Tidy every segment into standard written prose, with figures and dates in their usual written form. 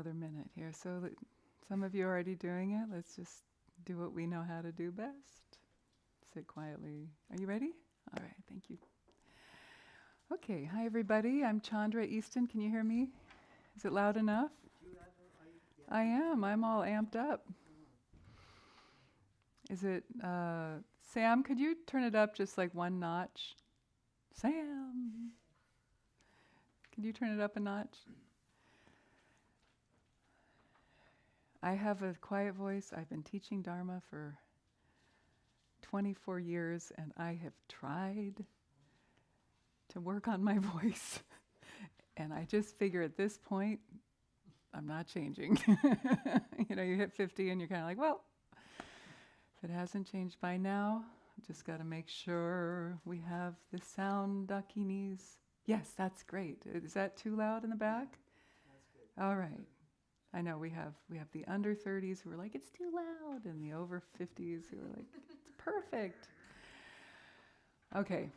another minute here. So some of you are already doing it. Let's just do what we know how to do best. Sit quietly. Are you ready? All right, thank you. Okay, hi everybody. I'm Chandra, Easton. Can you hear me? Is it loud enough? I am. I'm all amped up. Is it, Sam, could you turn it up just like one notch? Sam! Can you turn it up a notch? I have a quiet voice. I've been teaching Dharma for 24 years, and I have tried to work on my voice. And I just figure at this point, I'm not changing. You know, you hit 50 and you're kind of like, well, if it hasn't changed by now, just got to make sure we have the sound dakinis. Yes, that's great. Is that too loud in the back? That's good. All right. I know we have the under 30s who are like, it's too loud, and the over 50s who are like, it's perfect. Okay.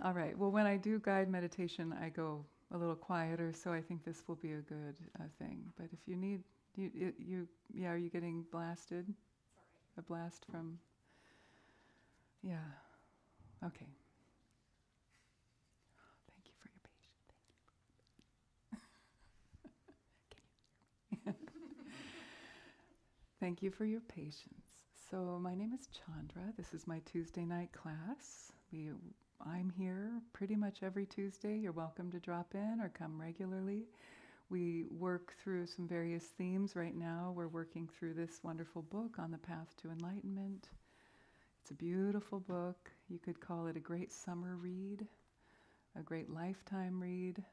All right. Well, when I do guide meditation, I go a little quieter, so I think this will be a good thing. But if you need, are you getting blasted? Sorry. A blast from, yeah. Okay. Thank you for your patience. Can you? Thank you for your patience. So my name is Chandra. This is my Tuesday night class. I'm here pretty much every Tuesday. You're welcome to drop in or come regularly. We work through some various themes right now. We're working through this wonderful book on the path to enlightenment. It's a beautiful book. You could call it a great summer read, a great lifetime read.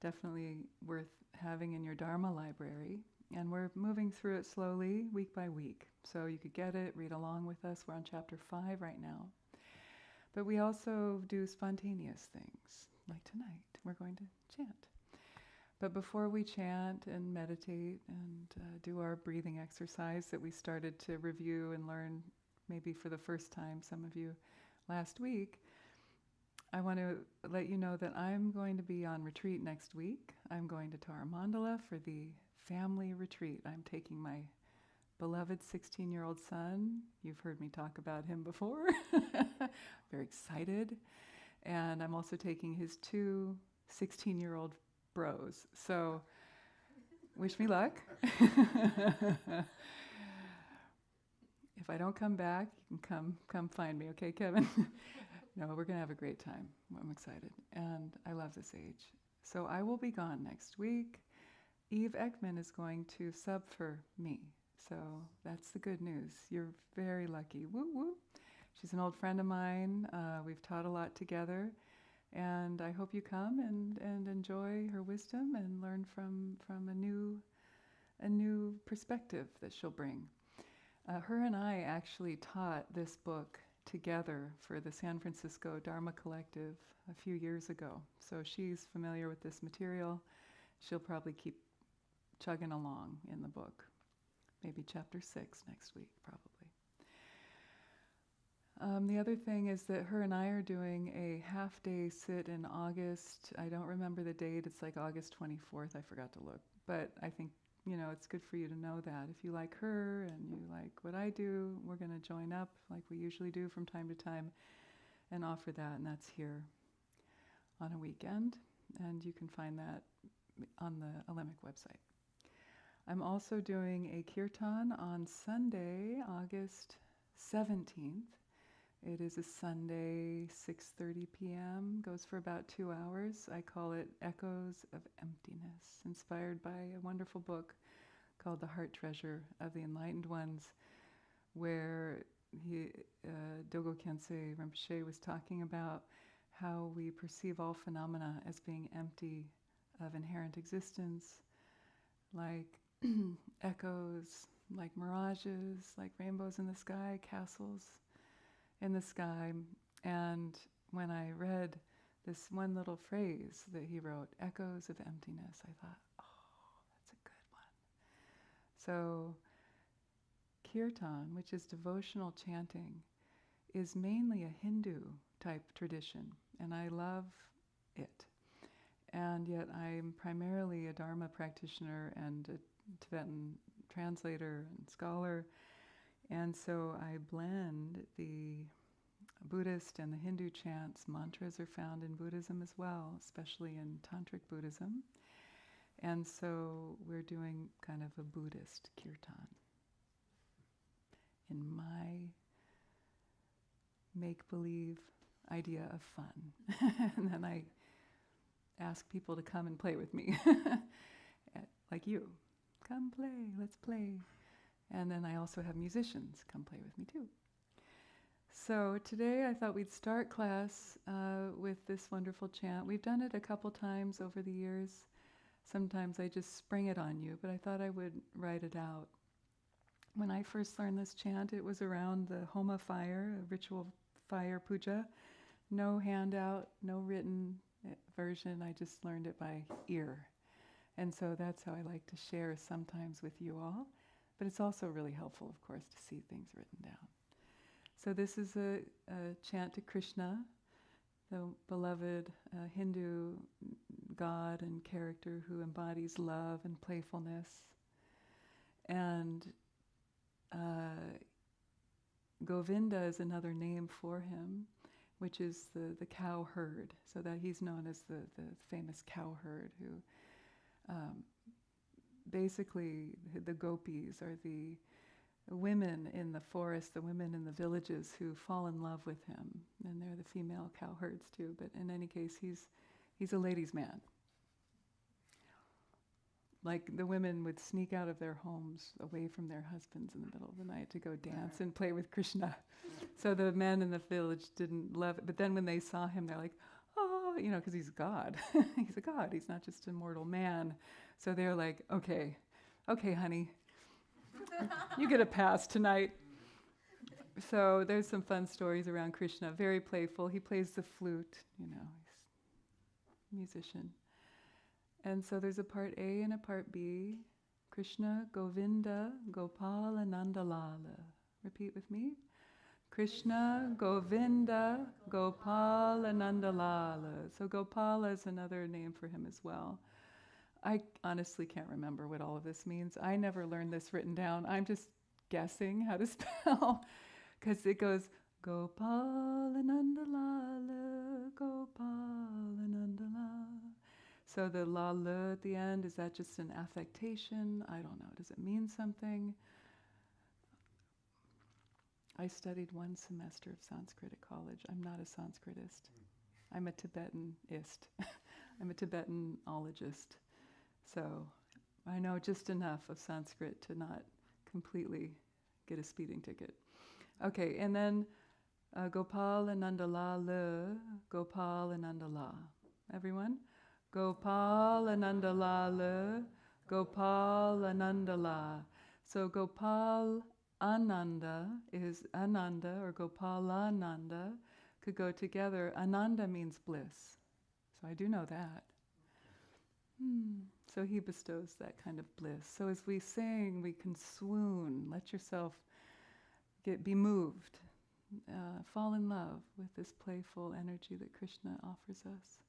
Definitely worth having in your Dharma library. And we're moving through it slowly, week by week. So you could get it, read along with us. We're on chapter 5 right now. But we also do spontaneous things, like tonight. We're going to chant. But before we chant and meditate and do our breathing exercise that we started to review and learn maybe for the first time, some of you, last week, I want to let you know that I'm going to be on retreat next week. I'm going to Taramandala for the family retreat. I'm taking my beloved 16-year-old son. You've heard me talk about him before. Very excited. And I'm also taking his 2 16-year-old bros. So wish me luck. If I don't come back, you can come find me, okay, Kevin? No, we're going to have a great time. I'm excited. And I love this age. So I will be gone next week. Eve Ekman is going to sub for me. So that's the good news. You're very lucky. Woo woo. She's an old friend of mine. We've taught a lot together. And I hope you come and enjoy her wisdom and learn from a new perspective that she'll bring. Her and I actually taught this book together for the San Francisco Dharma Collective a few years ago. So she's familiar with this material. She'll probably keep chugging along in the book. Maybe chapter 6 next week, probably. The other thing is that her and I are doing a half-day sit in August. I don't remember the date. It's like August 24th. I forgot to look. But I think, it's good for you to know that. If you like her and you like what I do, we're going to join up like we usually do from time to time and offer that. And that's here on a weekend. And you can find that on the Alemic website. I'm also doing a kirtan on Sunday, August 17th. It is a Sunday, 6:30 p.m., goes for about 2 hours. I call it Echoes of Emptiness, inspired by a wonderful book called The Heart Treasure of the Enlightened Ones, where Dogo Khyentse Rinpoche was talking about how we perceive all phenomena as being empty of inherent existence, like echoes, like mirages, like rainbows in the sky, castles in the sky. And when I read this one little phrase that he wrote, echoes of emptiness, I thought, oh, that's a good one. So kirtan, which is devotional chanting, is mainly a Hindu type tradition, and I love it. and yet I'm primarily a Dharma practitioner and a Tibetan translator and scholar. And so I blend the Buddhist and the Hindu chants. Mantras are found in Buddhism as well, especially in Tantric Buddhism. And so we're doing kind of a Buddhist kirtan in my make-believe idea of fun. And then I ask people to come and play with me, like you. Come play, let's play. And then I also have musicians come play with me too. So today I thought we'd start class with this wonderful chant. We've done it a couple times over the years. Sometimes I just spring it on you, but I thought I would write it out. When I first learned this chant, it was around the Homa fire, a ritual fire puja. No handout, no written version. I just learned it by ear. And so that's how I like to share sometimes with you all. But it's also really helpful, of course, to see things written down. So this is a chant to Krishna, the beloved Hindu god and character who embodies love and playfulness. And Govinda is another name for him, which is the cow herd, so that he's known as the famous cow herd who basically the gopis are the women in the forest, the women in the villages who fall in love with him, and they're the female cow herds too, but in any case he's a ladies' man. Like the women would sneak out of their homes away from their husbands in the middle of the night to go dance and play with Krishna. So the men in the village didn't love it. But then when they saw him, they're like, oh, because he's God. He's a god. He's not just a mortal man. So they're like, okay, honey, you get a pass tonight. So there's some fun stories around Krishna. Very playful. He plays the flute, he's a musician. And so there's a part A and a part B. Krishna, Govinda, Gopala, Nandalala. Repeat with me. Krishna, Govinda, Gopala, Nandalala. So Gopala is another name for him as well. I honestly can't remember what all of this means. I never learned this written down. I'm just guessing how to spell. Because it goes, Gopala, Nandalala, Gopala, Nandalala. So the la la at the end, is that just an affectation? I don't know. Does it mean something? I studied one semester of Sanskrit at college. I'm not a Sanskritist. I'm a Tibetanist. I'm a Tibetanologist. So I know just enough of Sanskrit to not completely get a speeding ticket. Okay, and then Gopal Anandala, Gopal Anandala. Everyone? Gopal Anandalala, Gopal Anandala. So Gopal Ananda is Ananda or Gopalananda could go together. Ananda means bliss. So I do know that. So he bestows that kind of bliss. So as we sing, we can swoon. Let yourself be moved. Fall in love with this playful energy that Krishna offers us.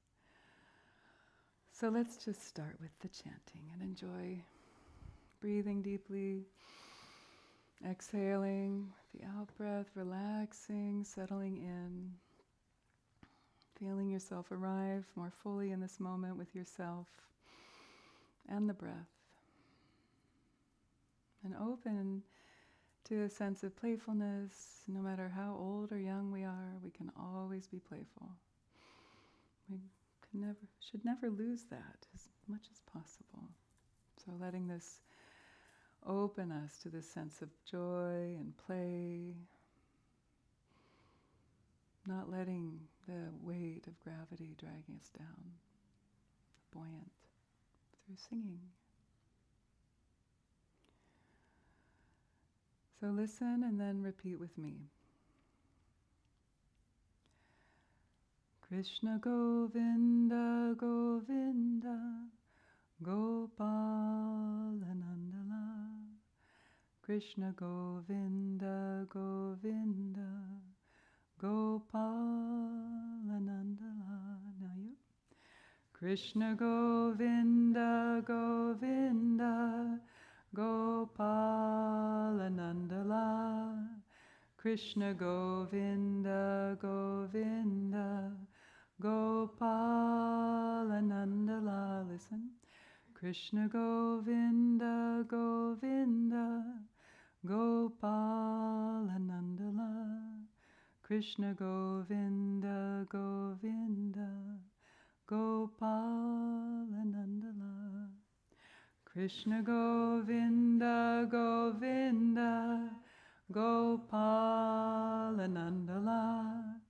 So let's just start with the chanting and enjoy breathing deeply, exhaling with the out-breath, relaxing, settling in, feeling yourself arrive more fully in this moment with yourself and the breath. And open to a sense of playfulness. No matter how old or young we are, we can always be playful. We should never lose that as much as possible. So letting this open us to this sense of joy and play, not letting the weight of gravity dragging us down, buoyant through singing. So listen and then repeat with me. Krishna Govinda Govinda Gopalanandala. Krishna Govinda Govinda Gopalanandala. Now you. Krishna Govinda Govinda Gopalanandala. Krishna Govinda Govinda Gopalanandala. Listen. Krishna Govinda Govinda Gopalanandala. Krishna Govinda Govinda Gopalanandala. Krishna Govinda Govinda Gopalanandala.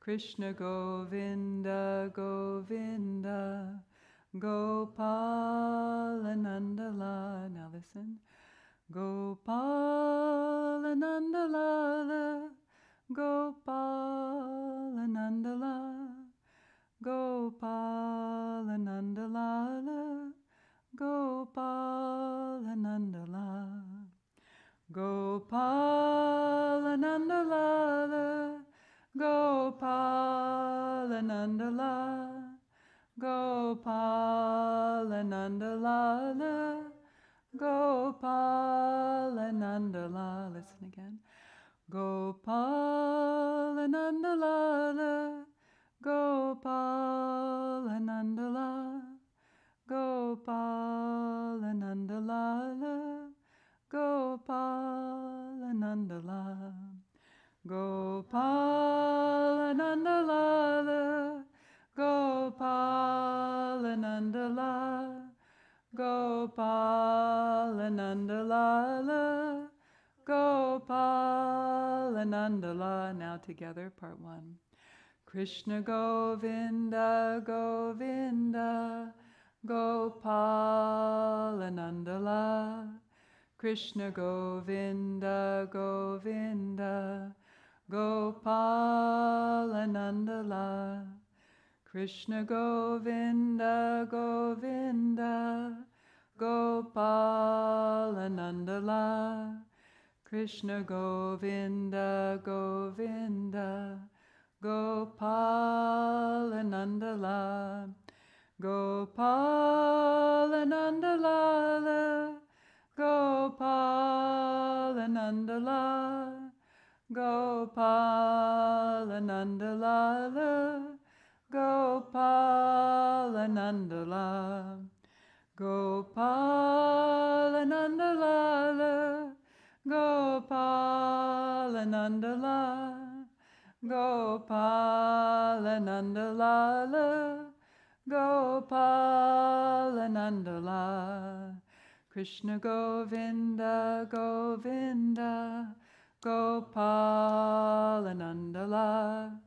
Krishna Govinda Govinda Gopalanandala. Now listen. Gopalanandala. Gopalanandala. Gopalanandala. Gopalanandala. Gopalanandala. Gopalanandala. Gopalanandala. Gopalanandala. Listen again. Gopalanandala. Gopalanandala. Gopalanandala. Gopalanandala. Gopalanandala. Gopalanandala. Gopalanandala. Gopalanandala. Now together, part one. Krishna Govinda Govinda Gopalanandala. Krishna Govinda Govinda Gopalanandala. Krishna Govinda Govinda Gopalanandala. Krishna Govinda Govinda Gopalanandala. Gopalanandala. Gopalanandala. Gopalanandala. Gopalanandala. Gopalanandala. Gopalanandala. Gopalanandala. Gopalanandala. Krishna Govinda Govinda Gopalanandala.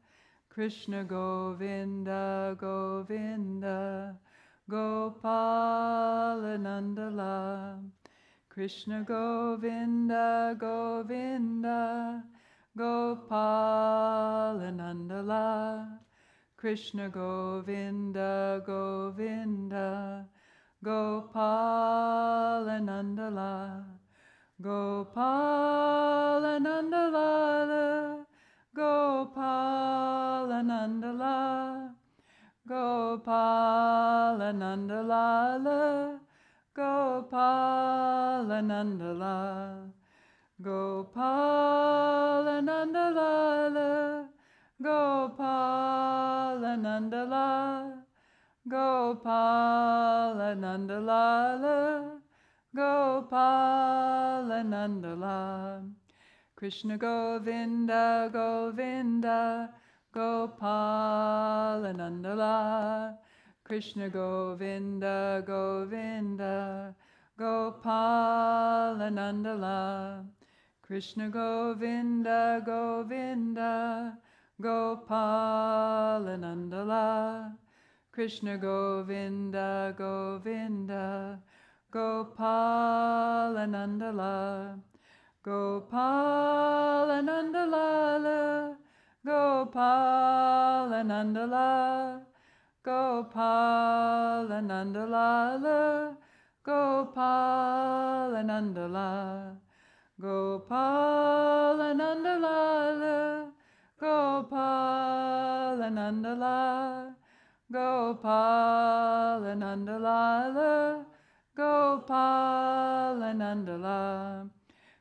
Krishna Govinda Govinda Gopalanandala. Krishna Govinda Govinda Gopalanandala. Krishna Govinda Govinda Gopalanandala. Gopalanandala. Gopalanandala. Gopalanandala. Gopalanandala. Gopalanandala. Gopalanandala. Gopalanandala. Gopalanandala. Krishna Govinda Govinda Gopalanandala. Krishna Govinda Govinda Gopalanandala. Krishna Govinda Govinda Gopalanandala. Krishna Govinda Govinda Gopalanandala. Gopalanandala. Gopalanandala. Gopalanandala. Gopalanandala. Gopalanandala. Gopalanandala. Gopalanandalala, Gopalanandala.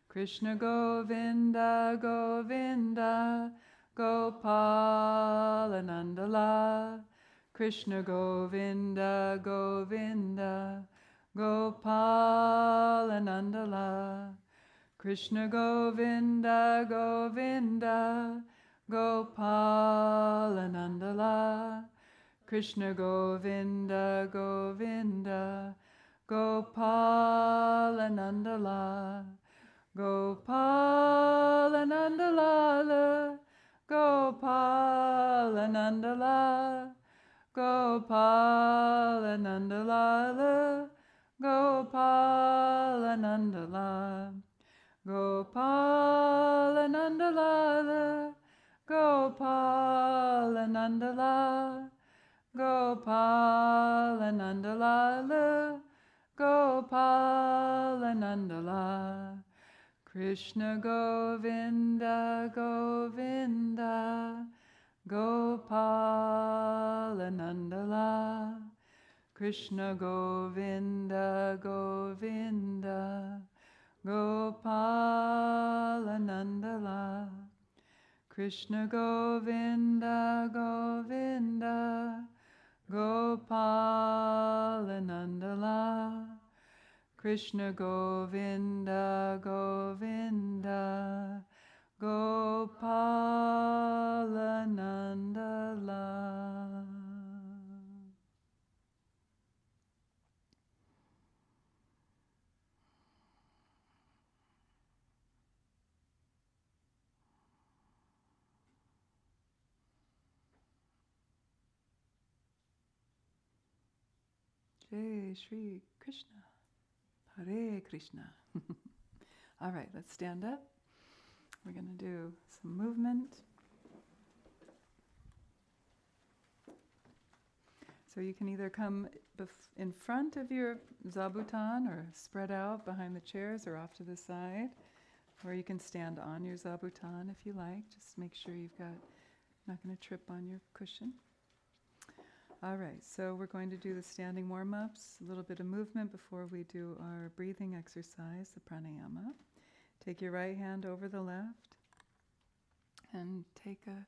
Krishna Govinda, Govinda, Gopalanandala. Krishna Govinda, Govinda, Gopalanandala. Krishna Govinda, Govinda, Gopalanandala. Krishna Govinda, Govinda, Gopalanandala. Gopalanandala, Gopalanandala, Gopalanandala, Gopalanandala, Gopalanandala, Gopalanandala, Gopalanandala, Gopalanandala. Krishna Govinda, Govinda, Gopalanandala. Krishna Govinda, Govinda, Gopalanandala. Krishna Govinda, Govinda, Gopalanandala. Krishna Govinda, Govinda, Gopalanandala. Jai Shri Krishna. Hare Krishna. All right, let's stand up. We're going to do some movement. So you can either come in front of your zabuton or spread out behind the chairs or off to the side, or you can stand on your zabuton if you like. Just make sure not going to trip on your cushion. All right, so we're going to do the standing warm-ups, a little bit of movement before we do our breathing exercise, the pranayama. Take your right hand over the left and take a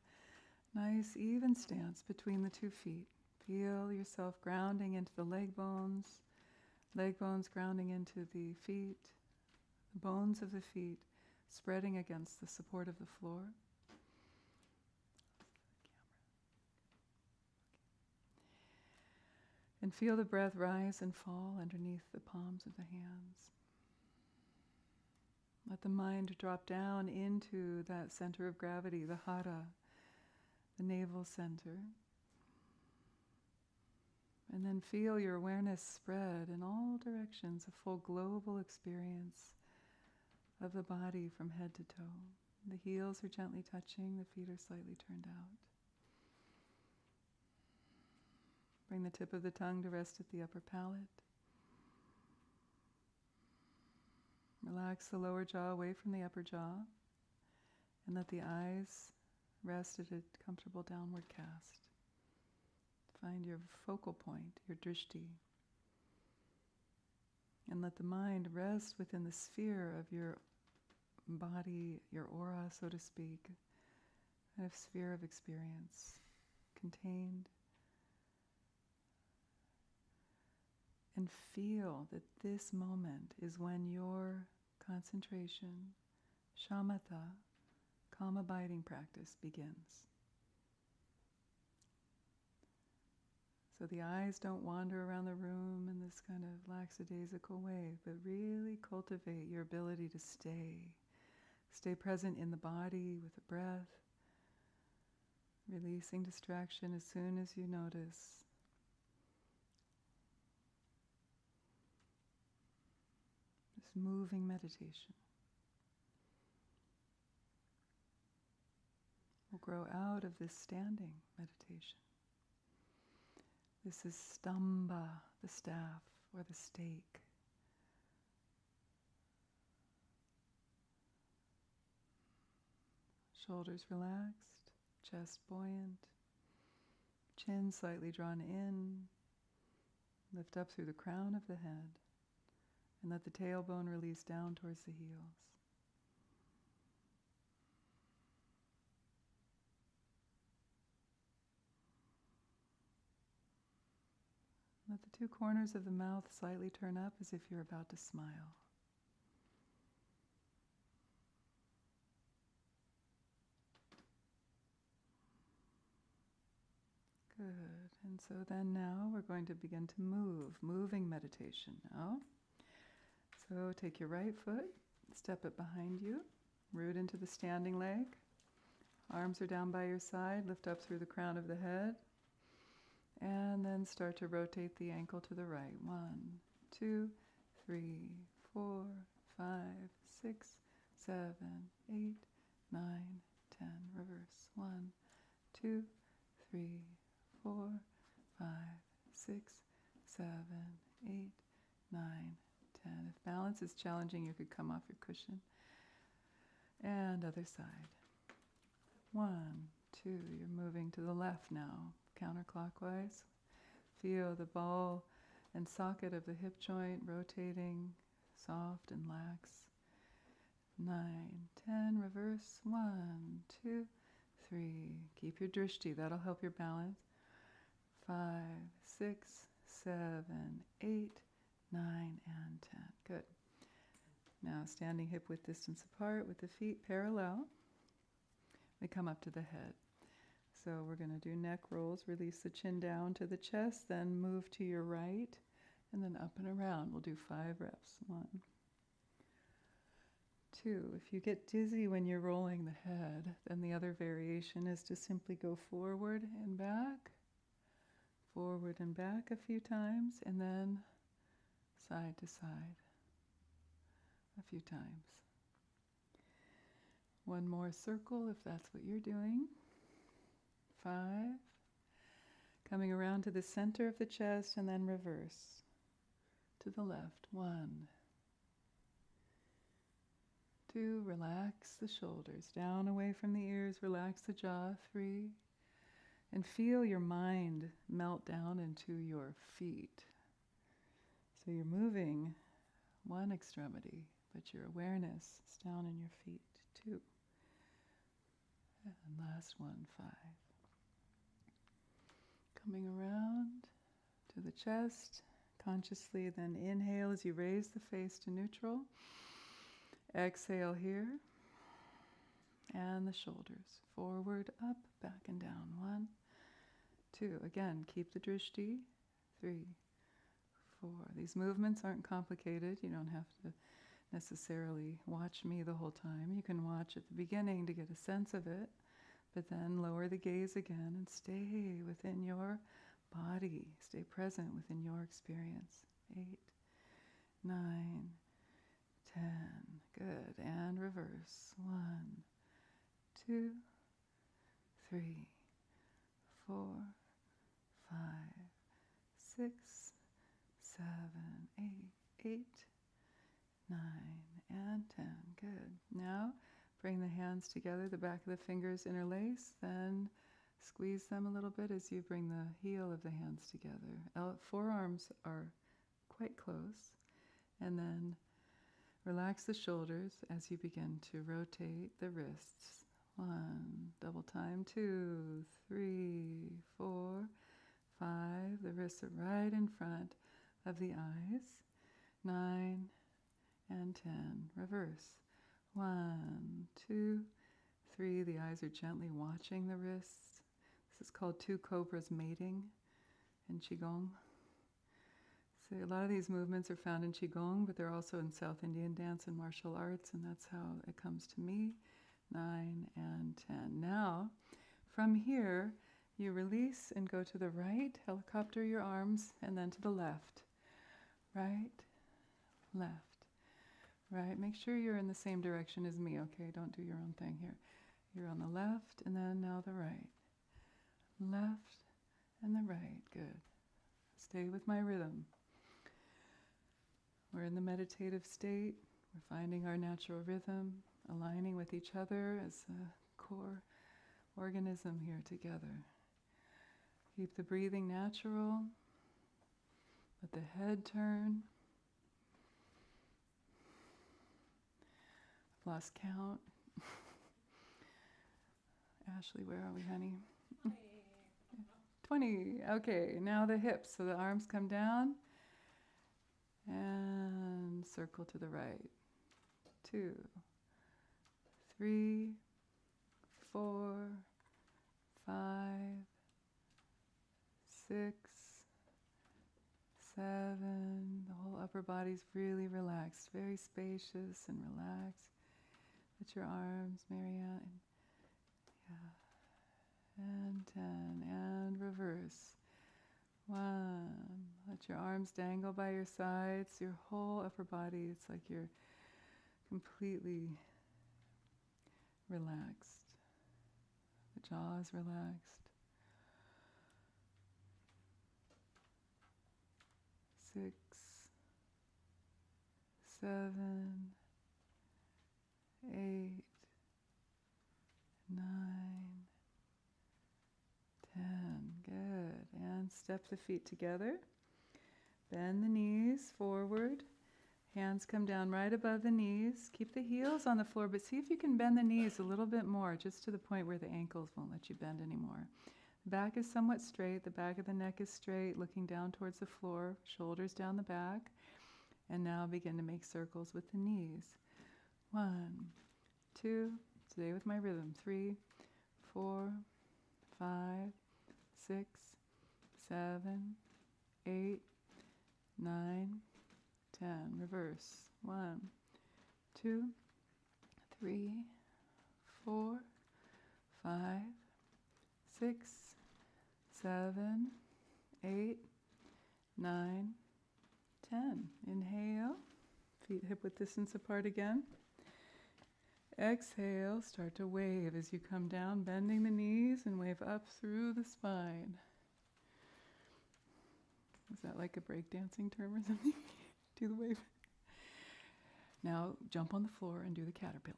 nice even stance between the 2 feet. Feel yourself grounding into the leg bones grounding into the feet, the bones of the feet spreading against the support of the floor. And feel the breath rise and fall underneath the palms of the hands. Let the mind drop down into that center of gravity, the hara, the navel center. And then feel your awareness spread in all directions, a full global experience of the body from head to toe. The heels are gently touching, the feet are slightly turned out. Bring the tip of the tongue to rest at the upper palate. Relax the lower jaw away from the upper jaw and let the eyes rest at a comfortable downward cast. Find your focal point, your drishti. And let the mind rest within the sphere of your body, your aura, so to speak, kind of sphere of experience, contained. And feel that this moment is when your concentration, shamatha, calm abiding practice begins. So the eyes don't wander around the room in this kind of lackadaisical way, but really cultivate your ability to stay present in the body with the breath, releasing distraction as soon as you notice. This moving meditation will grow out of this standing meditation. This is stamba, the staff, or the stake. Shoulders relaxed, chest buoyant, Chin slightly drawn in. Lift up through the crown of the head. And let the tailbone release down towards the heels. Let the two corners of the mouth slightly turn up as if you're about to smile. Good. And so then now we're going to begin to move. Moving meditation now. So take your right foot, step it behind you, root into the standing leg. Arms are down by your side, lift up through the crown of the head. And then start to rotate the ankle to the right. 1, 2, 3, 4, 5, 6, 7, 8, 9, 10. Reverse. 1, 2, 3, 4, 5, 6, 7, 8, 9, 10. If balance is challenging, you could come off your cushion. And other side. 1, 2. You're moving to the left now. Counterclockwise. Feel the ball and socket of the hip joint rotating, soft and lax. 9, 10, reverse. 1, 2, 3. Keep your drishti, that'll help your balance. 5, 6, 7, 8, 9, and 10. Good. Now standing hip width distance apart with the feet parallel. We come up to the head. So we're going to do neck rolls, release the chin down to the chest, then move to your right, and then up and around. We'll do 5 reps. 1, 2. If you get dizzy when you're rolling the head, then the other variation is to simply go forward and back a few times, and then side to side a few times. One more circle if that's what you're doing. 5. Coming around to the center of the chest and then reverse to the left. 1, 2. Relax the shoulders down away from the ears. Relax the jaw. 3. And feel your mind melt down into your feet. So you're moving one extremity, but your awareness is down in your feet. 2. And last one. 5. Coming around to the chest, consciously then inhale as you raise the face to neutral. Exhale here. And the shoulders. Forward, up, back and down. 1, 2. Again, keep the drishti. 3, 4. These movements aren't complicated. You don't have to necessarily watch me the whole time. You can watch at the beginning to get a sense of it. But then lower the gaze again and stay within your body. Stay present within your experience. 8, 9, 10. Good. And reverse. 1, 2, 3, 4, 5, 6, 7, 8, 9, and 10. Good. Now, bring the hands together, the back of the fingers interlace, then squeeze them a little bit as you bring the heel of the hands together. Forearms are quite close, and then relax the shoulders as you begin to rotate the wrists. 1, double time, 2, 3, 4, 5. The wrists are right in front of the eyes. 9 and 10. Reverse. 1, 2, 3. The eyes are gently watching the wrists. This is called 2 cobras mating in Qigong. So a lot of these movements are found in Qigong, but they're also in South Indian dance and martial arts, and that's how it comes to me. 9 and 10. Now, from here, you release and go to the right, helicopter your arms, and then to the left. Right, left. Right, make sure you're in the same direction as me, okay? Don't do your own thing here. You're on the left, and then now the right. Left and the right, good. Stay with my rhythm. We're in the meditative state. We're finding our natural rhythm, aligning with each other as a core organism here together. Keep the breathing natural. Let the head turn. I've lost count. Ashley, where are we, honey? 20. Okay, now the hips. So the arms come down and circle to the right. 2, 3, 4, 5, 6, 7. The whole upper body's really relaxed, very spacious and relaxed. Let your arms, Marianne. Yeah. And 10. And reverse. 1. Let your arms dangle by your sides. Your whole upper body, it's like you're completely relaxed. The jaw is relaxed. 6, 7, 8, 9, 10. Good. And step the feet together. Bend the knees forward. Hands come down right above the knees. Keep the heels on the floor, but see if you can bend the knees a little bit more, just to the point where the ankles won't let you bend anymore. The back is somewhat straight. The back of the neck is straight, looking down towards the floor, shoulders down the back. And now begin to make circles with the knees. 1, 2, stay with my rhythm. 3, 4, 5, 6, 7, 8, 9, 10. Reverse. 1, 2, 3, 4, 5, 6, 7, 8, 9, 10. Inhale. Feet hip-width distance apart again. Exhale. Start to wave as you come down, bending the knees and wave up through the spine. Is that like a breakdancing term or something? Do the wave. Now jump on the floor and do the caterpillar.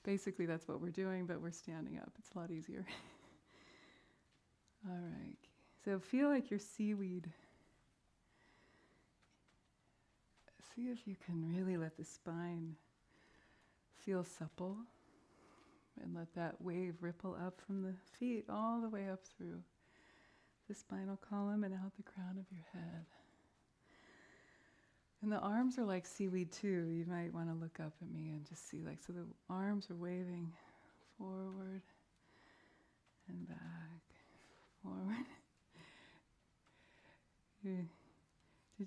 Basically that's what we're doing, but we're standing up. It's a lot easier. All right. So feel like you're seaweed. See if you can really let the spine feel supple and let that wave ripple up from the feet all the way up through the spinal column and out the crown of your head. And the arms are like seaweed too. You might want to look up at me and just see, like, so the arms are waving forward and back, forward. Did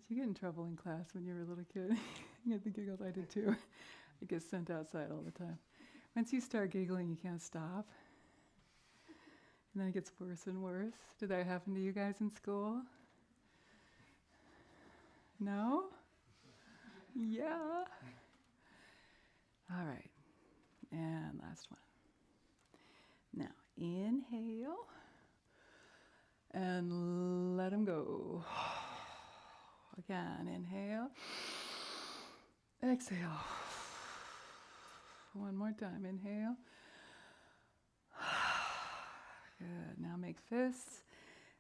you get in trouble in class when you were a little kid? You had the giggles. I did too. I get sent outside all the time. Once you start giggling, you can't stop. And then it gets worse and worse. Did that happen to you guys in school? No? Yeah. All right. And last one. Now, inhale. And let them go. Again, inhale. Exhale. One more time. Inhale. Good. Now make fists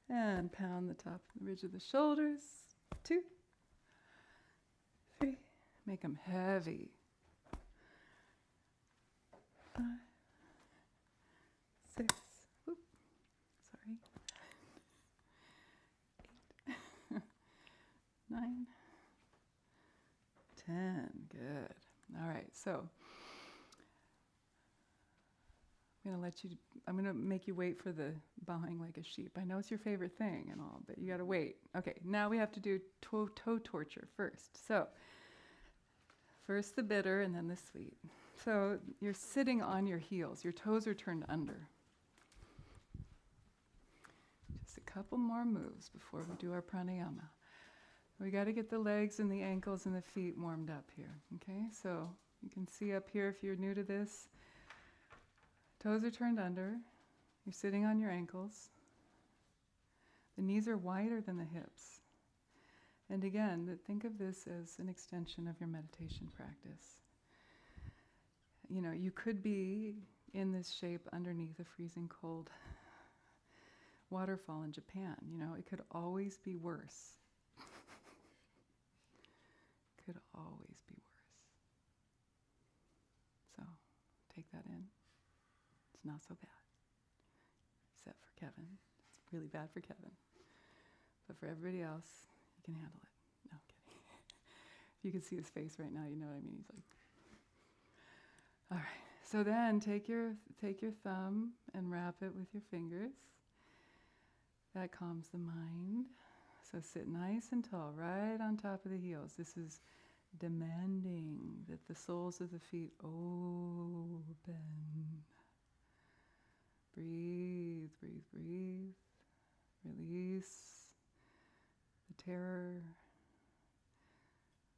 and pound the top, the ridge of the shoulders. 2, 3. Make them heavy. 5, 6. Oops. Sorry. 8, 9, 10. Good. All right. So I'm going to make you wait for the bowing like a sheep. I know it's your favorite thing and all, but you got to wait. Okay, now we have to do toe torture first. So first the bitter and then the sweet. So you're sitting on your heels. Your toes are turned under. Just a couple more moves before we do our pranayama. We got to get the legs and the ankles and the feet warmed up here. Okay, so you can see up here if you're new to this. Toes are turned under. You're sitting on your ankles. The knees are wider than the hips. And again, think of this as an extension of your meditation practice. You know, you could be in this shape underneath a freezing cold waterfall in Japan. It could always be worse. Could always be worse. So take that in. It's not so bad. Except for Kevin. It's really bad for Kevin. But for everybody else, you can handle it. No, I'm kidding. If you can see his face right now, you know what I mean. He's like, all right. So then take your thumb and wrap it with your fingers. That calms the mind. So sit nice and tall, right on top of the heels. This is demanding that the soles of the feet open. Breathe, breathe, breathe. Release the terror,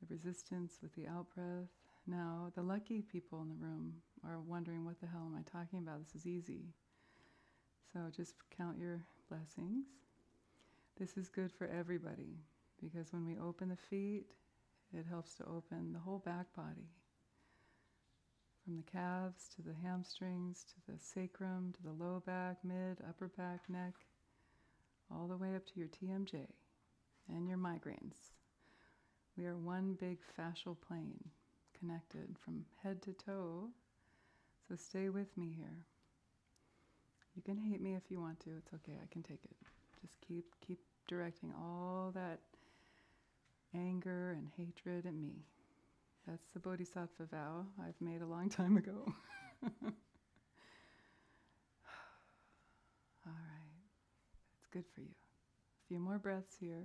the resistance with the out-breath. Now, the lucky people in the room are wondering, what the hell am I talking about? This is easy. So just count your blessings. This is good for everybody, because when we open the feet, it helps to open the whole back body. From the calves to the hamstrings, to the sacrum, to the low back, mid, upper back, neck, all the way up to your TMJ and your migraines. We are one big fascial plane, connected from head to toe. So stay with me here. You can hate me if you want to. It's okay, I can take it. Just keep directing all that anger and hatred at me. That's the bodhisattva vow I've made a long time ago. All right. It's good for you. A few more breaths here.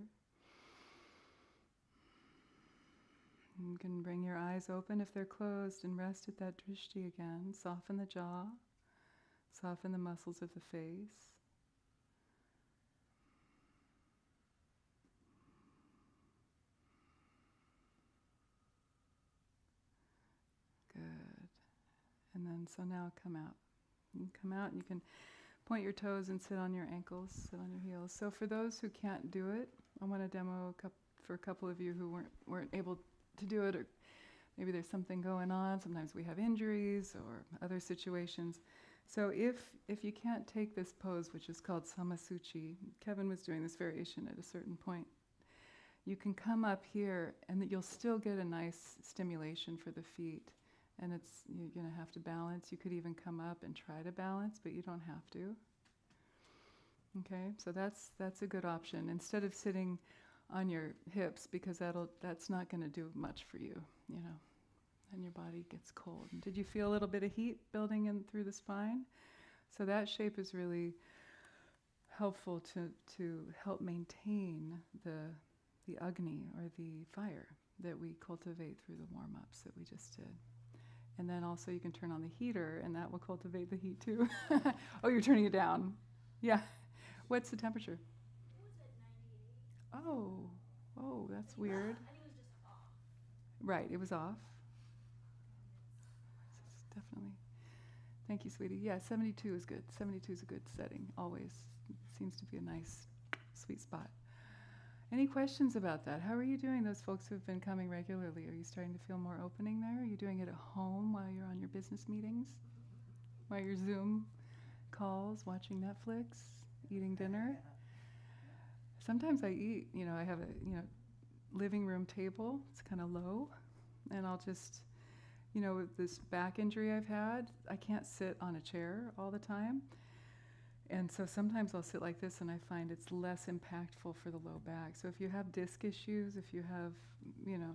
You can bring your eyes open if they're closed and rest at that drishti again. Soften the jaw. Soften the muscles of the face. Good. And then, so now come out. You can come out and you can point your toes and sit on your ankles, sit on your heels. So for those who can't do it, I want to demo for a couple of you who weren't able to do it, or maybe there's something going on. Sometimes we have injuries or other situations. So if you can't take this pose, which is called Samasuchi, Kevin was doing this variation at a certain point, you can come up here and that you'll still get a nice stimulation for the feet. And you're going to have to balance. You could even come up and try to balance, but you don't have to. Okay, so that's a good option. Instead of sitting on your hips, because that's not going to do much for you, and your body gets cold. And did you feel a little bit of heat building in through the spine? So that shape is really helpful to help maintain the Agni, or the fire, that we cultivate through the warm-ups that we just did. And then also you can turn on the heater, and that will cultivate the heat too. Oh, you're turning it down. Yeah. What's the temperature? It was at 98. Oh, that's weird. I think it was just off. Right, it was off. Definitely. Thank you, sweetie. Yeah, 72 is good. 72 is a good setting, always. It seems to be a nice, sweet spot. Any questions about that? How are you doing, those folks who've been coming regularly? Are you starting to feel more opening there? Are you doing it at home while you're on your business meetings? While you're Zoom calls, watching Netflix, eating dinner? Sometimes I eat, I have a, living room table. It's kind of low. And I'll just, with this back injury I've had, I can't sit on a chair all the time. And so sometimes I'll sit like this, and I find it's less impactful for the low back. So if you have disc issues, if you have,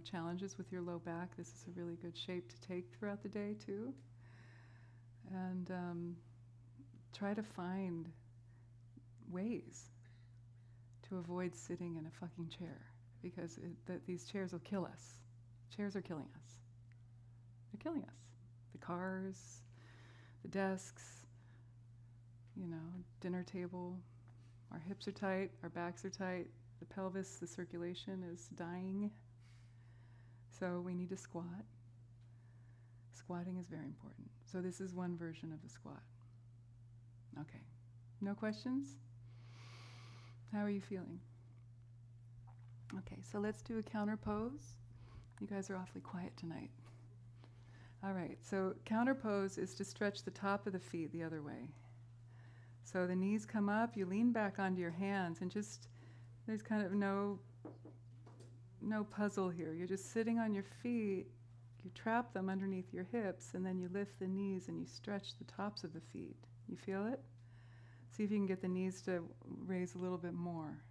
challenges with your low back, this is a really good shape to take throughout the day too. And try to find ways to avoid sitting in a fucking chair, because these chairs will kill us. Chairs are killing us. They're killing us. The cars, the desks, dinner table. Our hips are tight, our backs are tight, the pelvis, the circulation is dying. So we need to squat. Squatting is very important. So this is one version of the squat. Okay. No questions? How are you feeling? Okay, so let's do a counter pose. You guys are awfully quiet tonight. All right, so counter pose is to stretch the top of the feet the other way. So the knees come up, you lean back onto your hands, and just, there's kind of no puzzle here. You're just sitting on your feet, you trap them underneath your hips, and then you lift the knees and you stretch the tops of the feet. You feel it? See if you can get the knees to raise a little bit more.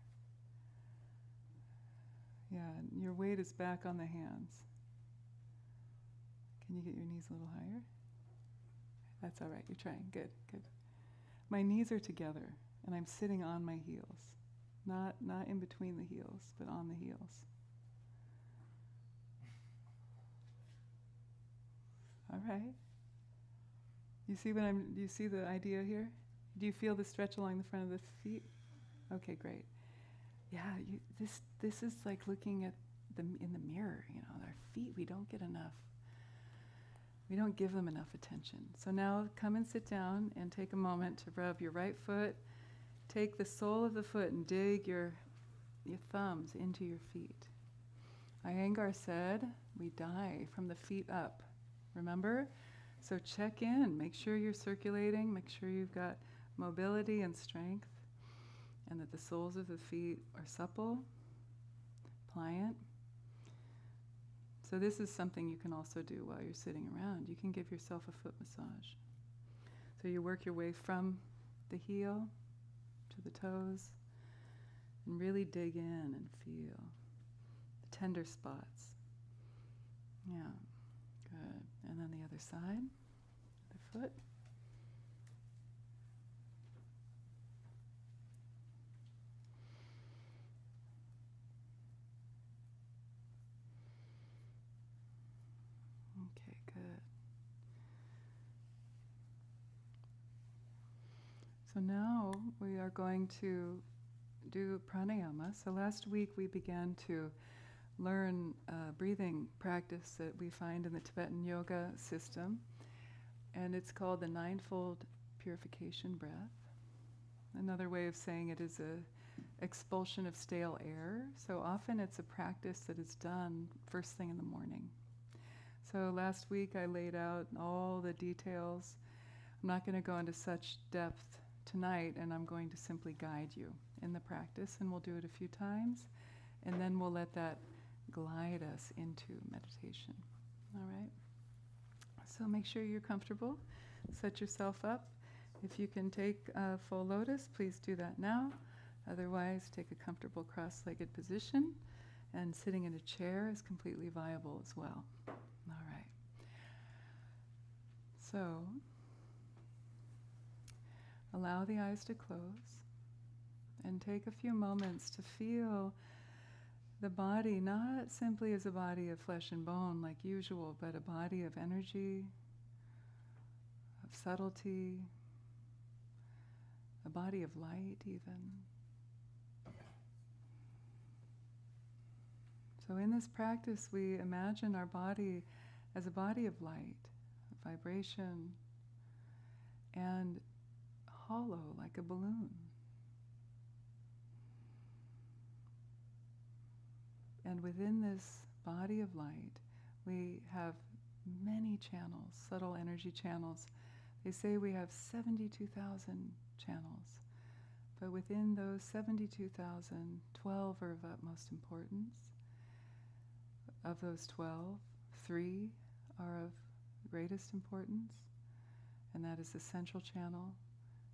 Yeah, your weight is back on the hands. Can you get your knees a little higher? That's all right, you're trying. Good, good. My knees are together, and I'm sitting on my heels. Not in between the heels, but on the heels. All right. You see do you see the idea here? Do you feel the stretch along the front of the feet? Okay, great. Yeah, this is like looking at in the mirror, our feet, we don't give them enough attention. So now come and sit down and take a moment to rub your right foot. Take the sole of the foot and dig your thumbs into your feet. Iyengar said, we die from the feet up. Remember? So check in, make sure you're circulating, make sure you've got mobility and strength, and that the soles of the feet are supple, pliant. So this is something you can also do while you're sitting around. You can give yourself a foot massage. So you work your way from the heel to the toes and really dig in and feel the tender spots. Yeah, good. And then the other side, the foot. Okay, good. So now we are going to do pranayama. So last week we began to learn a breathing practice that we find in the Tibetan yoga system, and it's called the ninefold purification breath. Another way of saying it is a expulsion of stale air. So often it's a practice that is done first thing in the morning. So last week I laid out all the details. I'm not going to go into such depth tonight, and I'm going to simply guide you in the practice, and we'll do it a few times, and then we'll let that glide us into meditation. All right? So make sure you're comfortable. Set yourself up. If you can take a full lotus, please do that now. Otherwise, take a comfortable cross-legged position, and sitting in a chair is completely viable as well. All right. So, allow the eyes to close and take a few moments to feel the body not simply as a body of flesh and bone like usual, but a body of energy, of subtlety, a body of light even. So in this practice, we imagine our body as a body of light, vibration, and hollow like a balloon. And within this body of light, we have many channels, subtle energy channels. They say we have 72,000 channels. But within those 72,000, 12 are of utmost importance. Of those 12, 3 are of greatest importance, and that is the central channel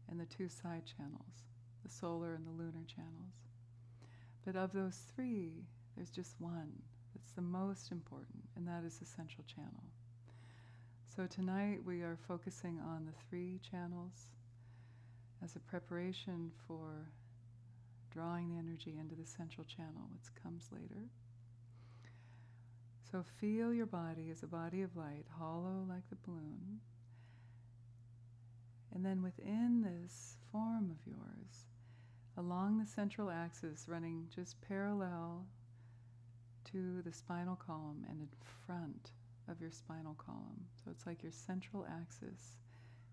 and the 2 side channels, the solar and the lunar channels. But of those 3, there's just one that's the most important, and that is the central channel. So tonight we are focusing on the 3 channels as a preparation for drawing the energy into the central channel, which comes later. So feel your body as a body of light, hollow like the balloon. And then within this form of yours, along the central axis, running just parallel to the spinal column and in front of your spinal column. So it's like your central axis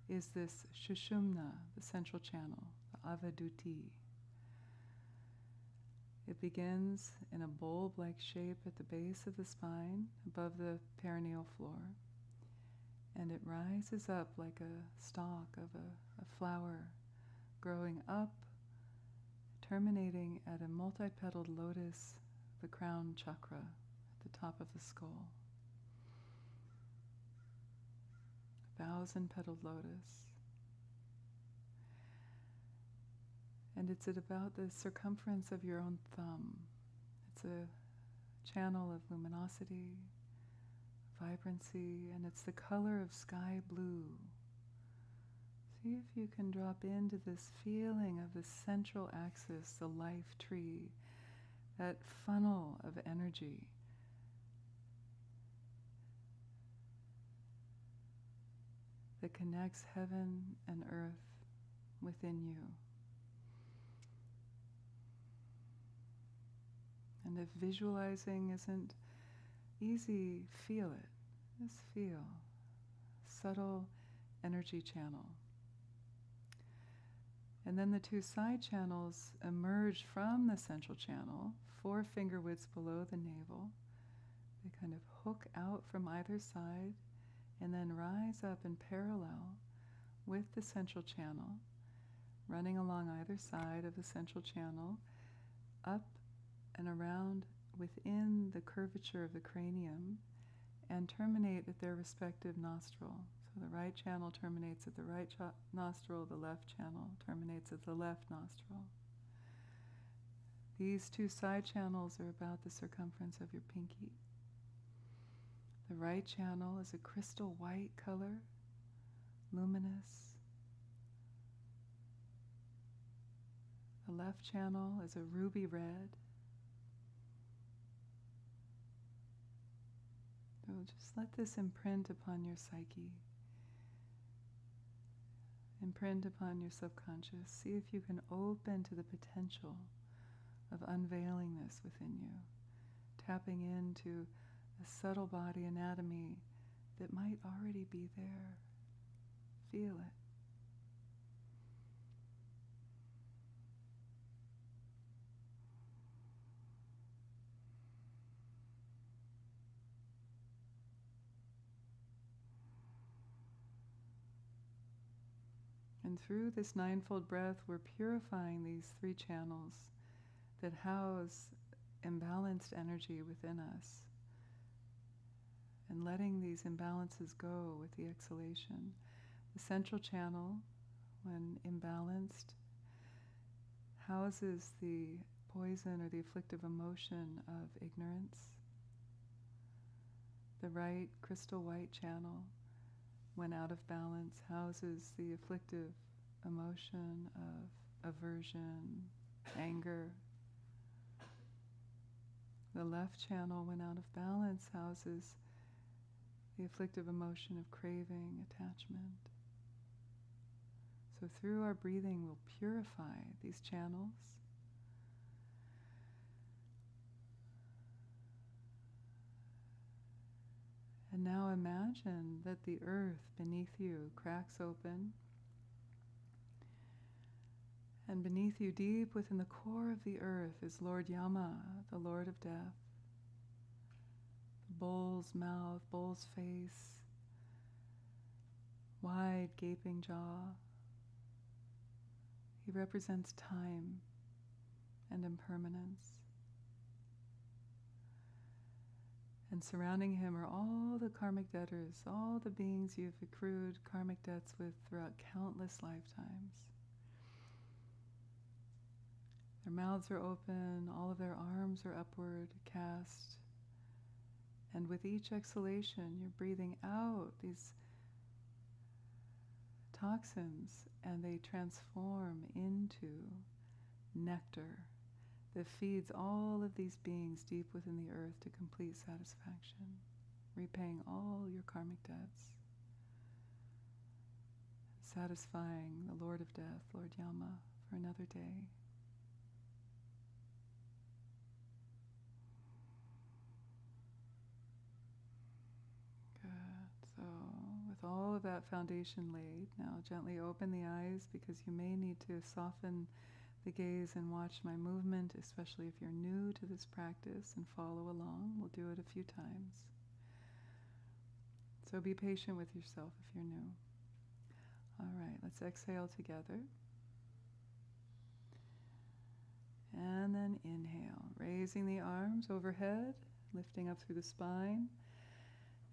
is this Shushumna, the central channel, the Avaduti. It begins in a bulb-like shape at the base of the spine, above the perineal floor, and it rises up like a stalk of a flower growing up, terminating at a multi-petaled lotus, the crown chakra, at the top of the skull. 1,000-petaled lotus. And it's at about the circumference of your own thumb. It's a channel of luminosity, vibrancy, and it's the color of sky blue. See if you can drop into this feeling of the central axis, the life tree, that funnel of energy. That connects heaven and earth within you. And if visualizing isn't easy, feel it. Just feel. Subtle energy channel. And then the two side channels emerge from the central channel, 4 finger widths below the navel. They kind of hook out from either side and then rise up in parallel with the central channel, running along either side of the central channel, up and around within the curvature of the cranium, and terminate at their respective nostril. So the right channel terminates at the right nostril, the left channel terminates at the left nostril. These two side channels are about the circumference of your pinky. The right channel is a crystal white color, luminous. The left channel is a ruby red. So just let this imprint upon your psyche. Imprint upon your subconscious. See if you can open to the potential of unveilingness within you, tapping into a subtle body anatomy that might already be there. Feel it. And through this ninefold breath, we're purifying these 3 channels that house imbalanced energy within us, and letting these imbalances go with the exhalation. The central channel, when imbalanced, houses the poison or the afflictive emotion of ignorance. The right crystal white channel, when out of balance, houses the afflictive emotion of aversion, anger. The left channel, when out of balance, houses the afflictive emotion of craving, attachment. So through our breathing, we'll purify these channels. And now imagine that the earth beneath you cracks open. And beneath you, deep within the core of the earth, is Lord Yama, the Lord of Death. The bull's mouth, bull's face, wide gaping jaw. He represents time and impermanence. And surrounding him are all the karmic debtors, all the beings you've accrued karmic debts with throughout countless lifetimes. Their mouths are open, all of their arms are upward, cast. And with each exhalation, you're breathing out these toxins, and they transform into nectar that feeds all of these beings deep within the earth to complete satisfaction, repaying all your karmic debts, satisfying the Lord of Death, Lord Yama, for another day. Good. So, with all of that foundation laid, now gently open the eyes, because you may need to soften the gaze and watch my movement, especially if you're new to this practice, and follow along. We'll do it a few times. So be patient with yourself if you're new. All right, let's exhale together. And then inhale, raising the arms overhead, lifting up through the spine.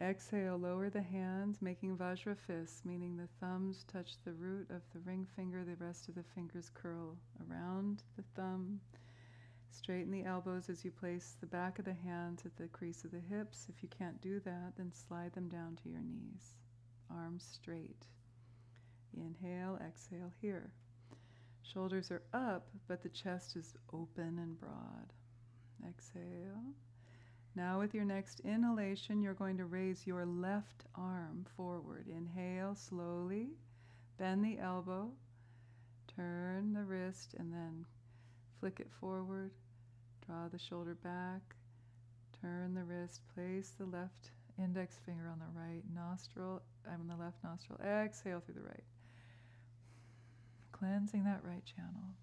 Exhale, lower the hands, making Vajra fists, meaning the thumbs touch the root of the ring finger, the rest of the fingers curl around the thumb. Straighten the elbows as you place the back of the hands at the crease of the hips. If you can't do that, then slide them down to your knees. Arms straight. Inhale, exhale here. Shoulders are up, but the chest is open and broad. Exhale. Now with your next inhalation, you're going to raise your left arm forward. Inhale slowly, bend the elbow, turn the wrist, and then flick it forward. Draw the shoulder back, turn the wrist, place the left index finger on the right nostril. I'm on the left nostril. Exhale through the right. Cleansing that right channel.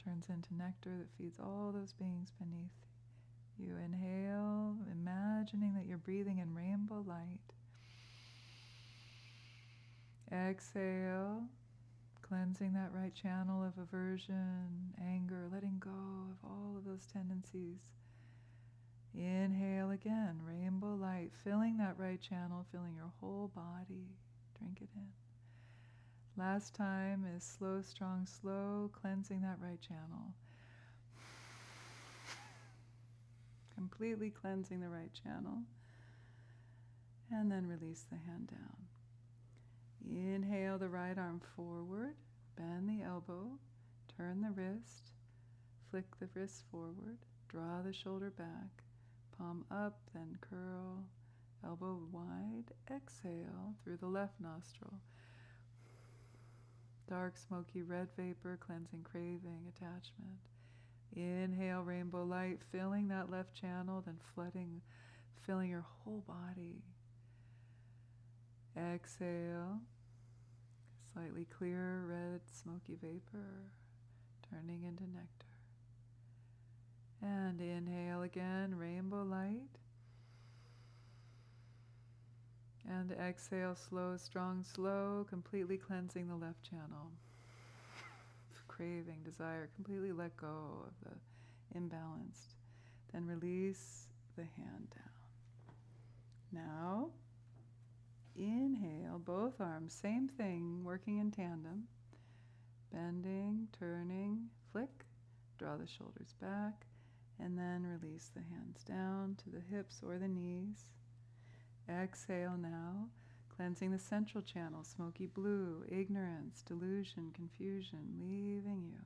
Turns into nectar that feeds all those beings beneath you. Inhale, imagining that you're breathing in rainbow light. Exhale, cleansing that right channel of aversion, anger, letting go of all of those tendencies. Inhale again, rainbow light, filling that right channel, filling your whole body. Drink it in. Last time is slow, strong, slow, cleansing that right channel. Completely cleansing the right channel. And then release the hand down. Inhale the right arm forward, bend the elbow, turn the wrist, flick the wrist forward, draw the shoulder back, palm up, then curl, elbow wide, exhale through the left nostril. Dark, smoky, red vapor, cleansing, craving, attachment. Inhale, rainbow light, filling that left channel, then filling your whole body. Exhale, slightly clear, red, smoky vapor, turning into nectar. And inhale again, rainbow light. And exhale, slow, strong, slow, completely cleansing the left channel. Craving, desire, completely let go of the imbalanced. Then release the hand down. Now, inhale, both arms, same thing, working in tandem. Bending, turning, flick, draw the shoulders back, and then release the hands down to the hips or the knees. Exhale now, cleansing the central channel, smoky blue, ignorance, delusion, confusion, leaving you.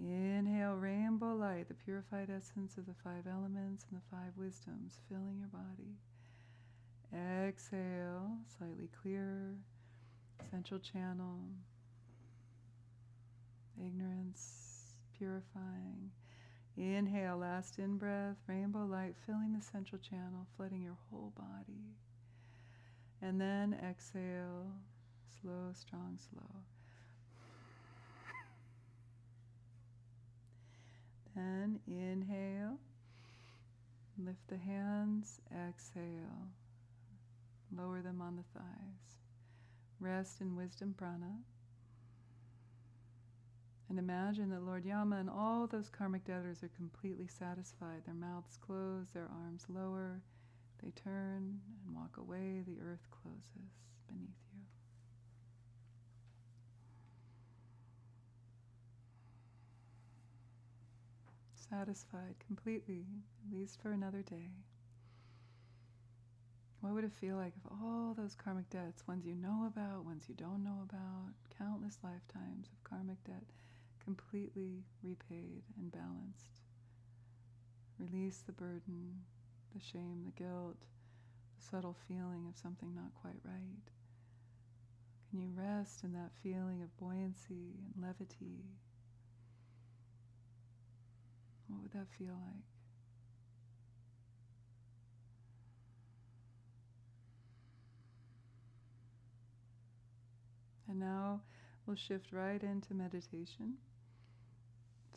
Inhale, rainbow light, the purified essence of the 5 elements and the 5 wisdoms, filling your body. Exhale, slightly clearer, central channel, ignorance, purifying. Inhale, last in-breath, rainbow light, filling the central channel, flooding your whole body. And then exhale, slow, strong, slow. Then inhale, lift the hands, exhale, lower them on the thighs. Rest in wisdom prana. And imagine that Lord Yama and all those karmic debtors are completely satisfied. Their mouths close, their arms lower. They turn and walk away. The earth closes beneath you. Satisfied completely, at least for another day. What would it feel like if all those karmic debts, ones you know about, ones you don't know about, countless lifetimes of karmic debt, completely repaid and balanced? Release the burden, the shame, the guilt, the subtle feeling of something not quite right. Can you rest in that feeling of buoyancy and levity? What would that feel like? And now we'll shift right into meditation.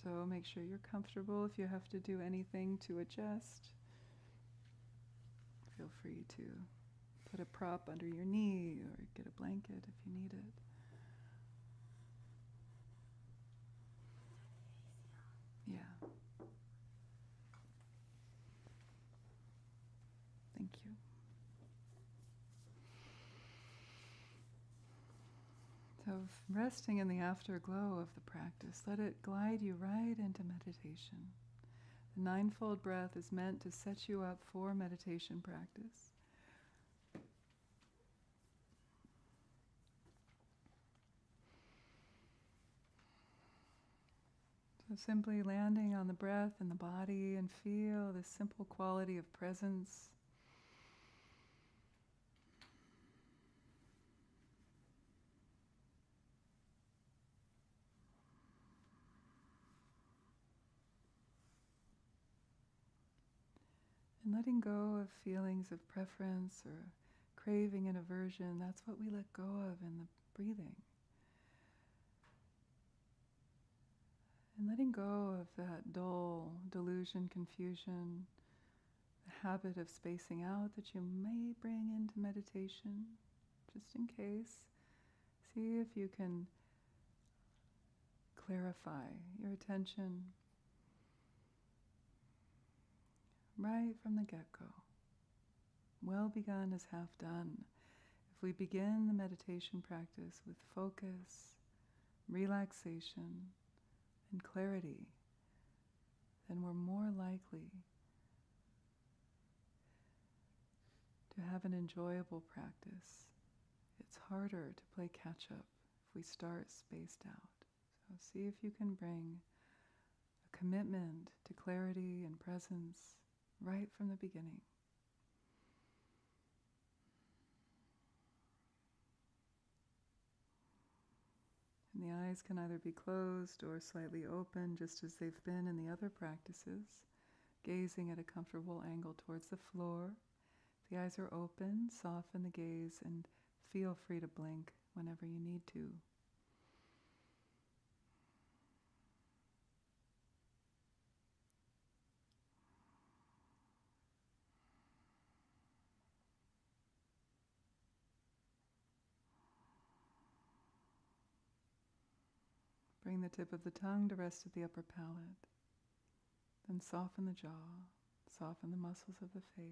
So make sure you're comfortable. If you have to do anything to adjust, feel free to put a prop under your knee or get a blanket if you need it. of resting in the afterglow of the practice. Let it glide you right into meditation. The ninefold breath is meant to set you up for meditation practice. So simply landing on the breath and the body and feel this simple quality of presence. And letting go of feelings of preference or craving and aversion, that's what we let go of in the breathing. And letting go of that dull delusion, confusion, the habit of spacing out that you may bring into meditation, just in case. See if you can clarify your attention right from the get-go. Well begun is half done. If we begin the meditation practice with focus, relaxation, and clarity, then we're more likely to have an enjoyable practice. It's harder to play catch-up if we start spaced out. So see if you can bring a commitment to clarity and presence right from the beginning. And the eyes can either be closed or slightly open, just as they've been in the other practices, gazing at a comfortable angle towards the floor. If the eyes are open, soften the gaze and feel free to blink whenever you need to. Bring the tip of the tongue to rest at the upper palate. Then soften the jaw, soften the muscles of the face.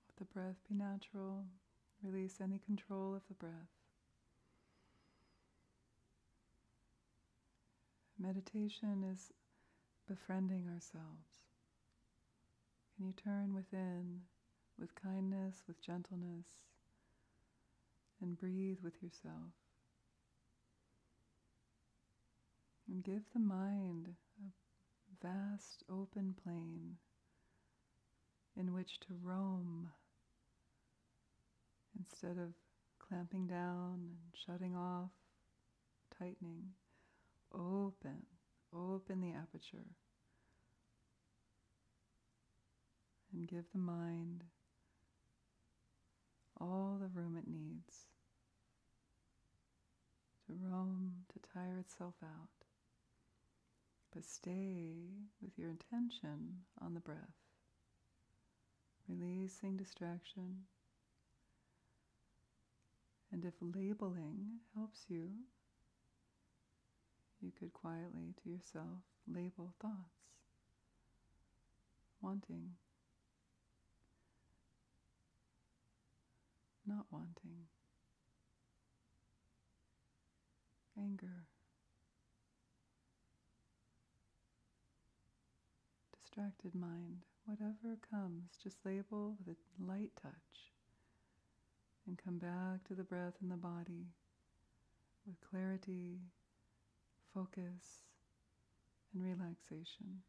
Let the breath be natural. Release any control of the breath. Meditation is befriending ourselves. Can you turn within with kindness, with gentleness, and breathe with yourself? And give the mind a vast open plain in which to roam instead of clamping down and shutting off, tightening. Open the aperture and give the mind all the room it needs to roam, to tire itself out. But stay with your intention on the breath, releasing distraction. And if labeling helps you, you could quietly to yourself label thoughts. Wanting, not wanting, anger, distracted mind, whatever comes, just label with a light touch and come back to the breath and the body with clarity, focus, and relaxation.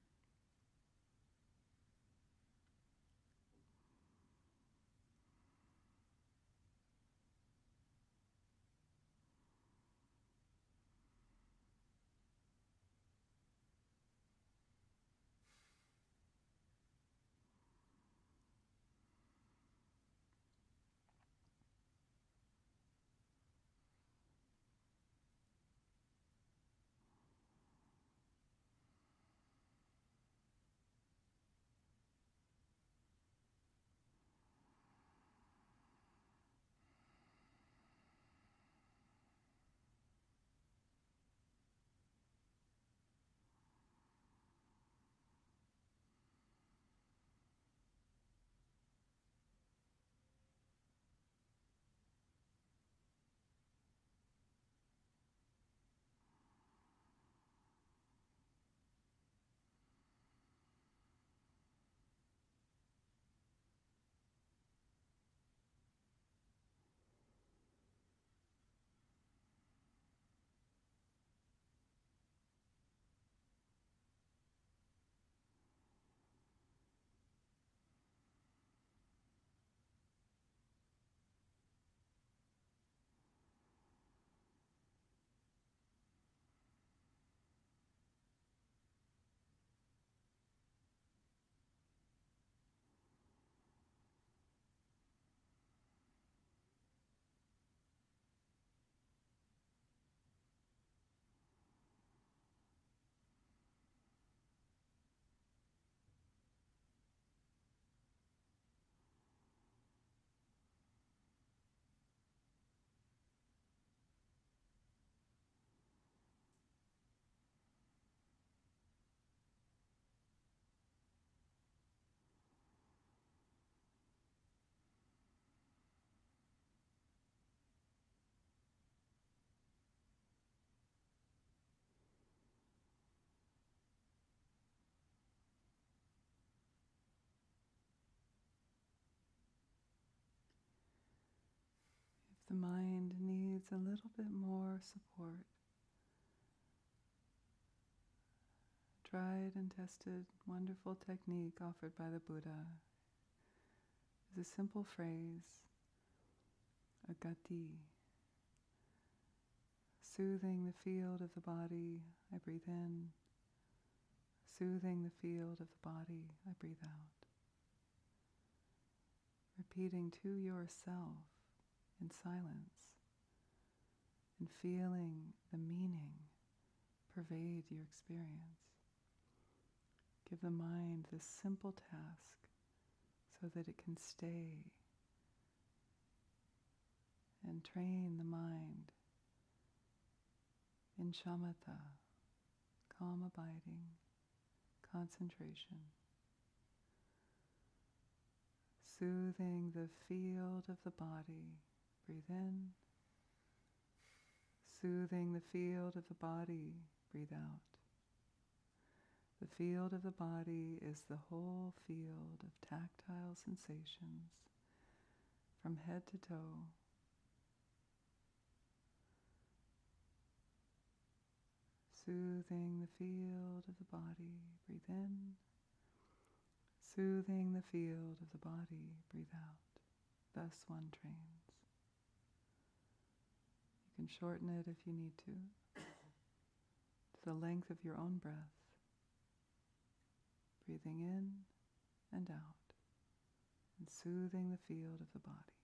the mind needs a little bit more support. Tried and tested, wonderful technique offered by the Buddha is a simple phrase, a gati. Soothing the field of the body, I breathe in. Soothing the field of the body, I breathe out. Repeating to yourself in silence and feeling the meaning pervade your experience. Give the mind this simple task so that it can stay and train the mind in shamatha, calm abiding, concentration. Soothing the field of the body, breathe in. Soothing the field of the body, breathe out. The field of the body is the whole field of tactile sensations from head to toe. Soothing the field of the body, breathe in. Soothing the field of the body, breathe out. Thus one trains. You can shorten it if you need to the length of your own breath. Breathing in and out, and soothing the field of the body.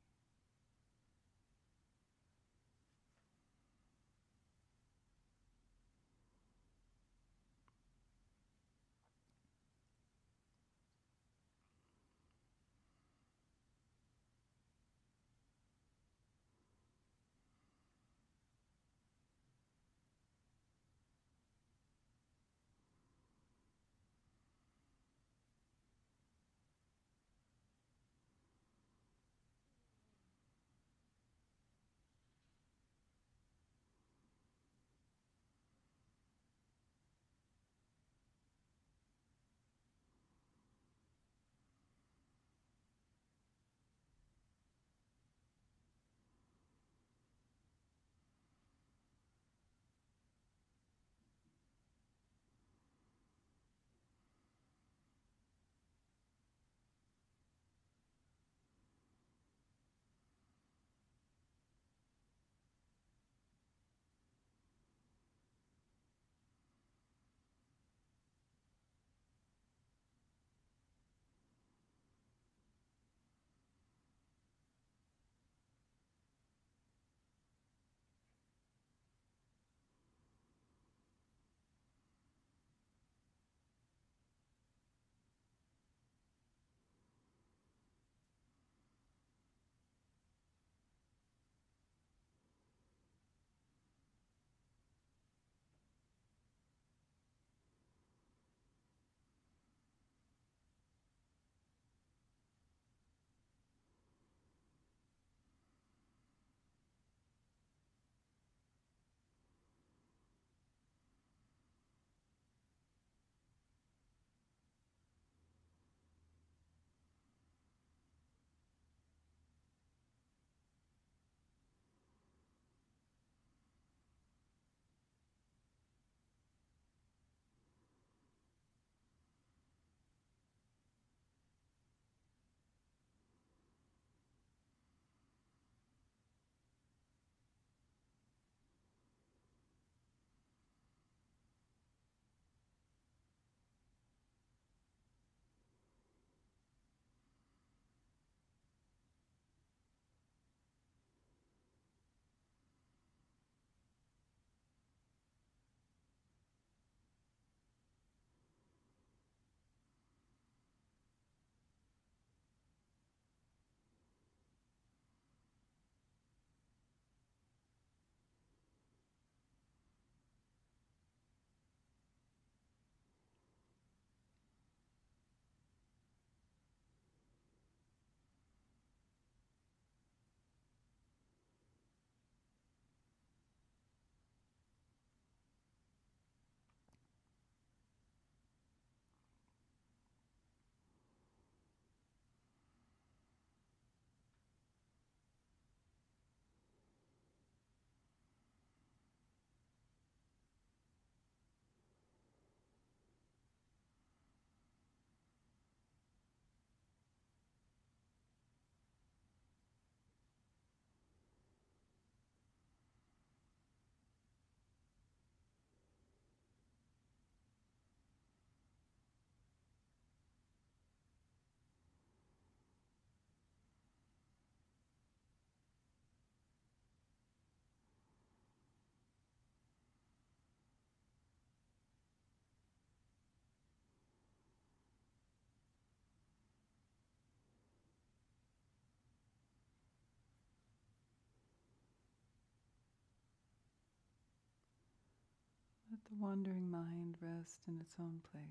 the wandering mind rest in its own place.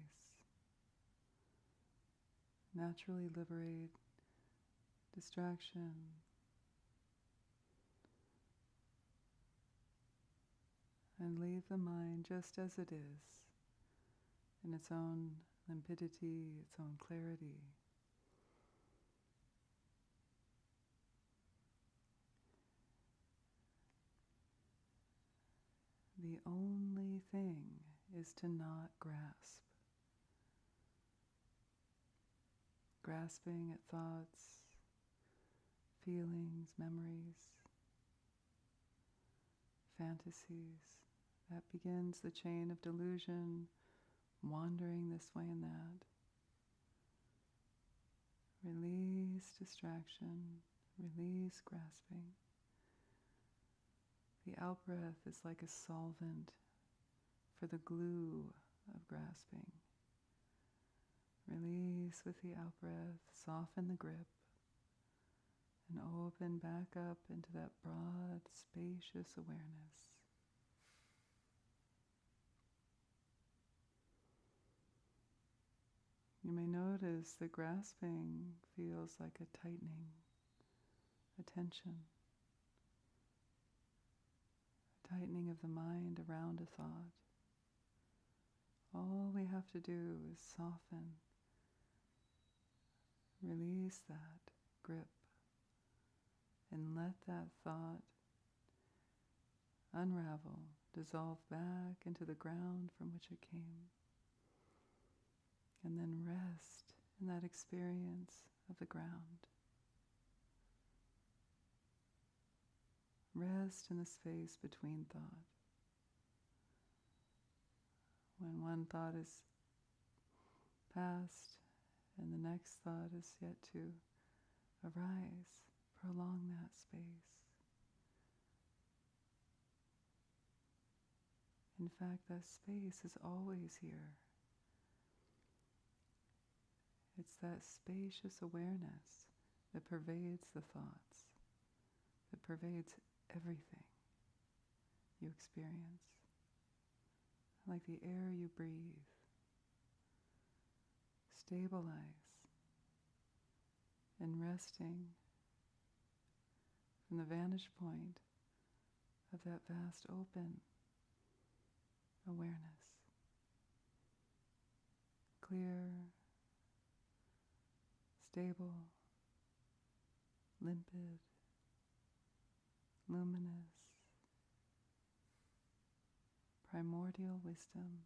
Naturally liberate distraction. And leave the mind just as it is, in its own limpidity, its own clarity. The only thing is to not grasp. Grasping at thoughts, feelings, memories, fantasies. That begins the chain of delusion, wandering this way and that. Release distraction, release grasping. The out-breath is like a solvent for the glue of grasping. Release with the out-breath, soften the grip, and open back up into that broad, spacious awareness. You may notice that grasping feels like a tightening, a tension, a tightening of the mind around a thought. All we have to do is soften, release that grip, and let that thought unravel, dissolve back into the ground from which it came. And then rest in that experience of the ground. Rest in the space between thought. When one thought is past and the next thought is yet to arise, prolong that space. In fact, that space is always here. It's that spacious awareness that pervades the thoughts, that pervades everything you experience, like the air you breathe. Stabilize in resting from the vantage point of that vast open awareness. Clear, stable, limpid, luminous, primordial wisdom.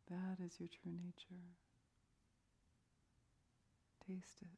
That is your true nature. Taste it.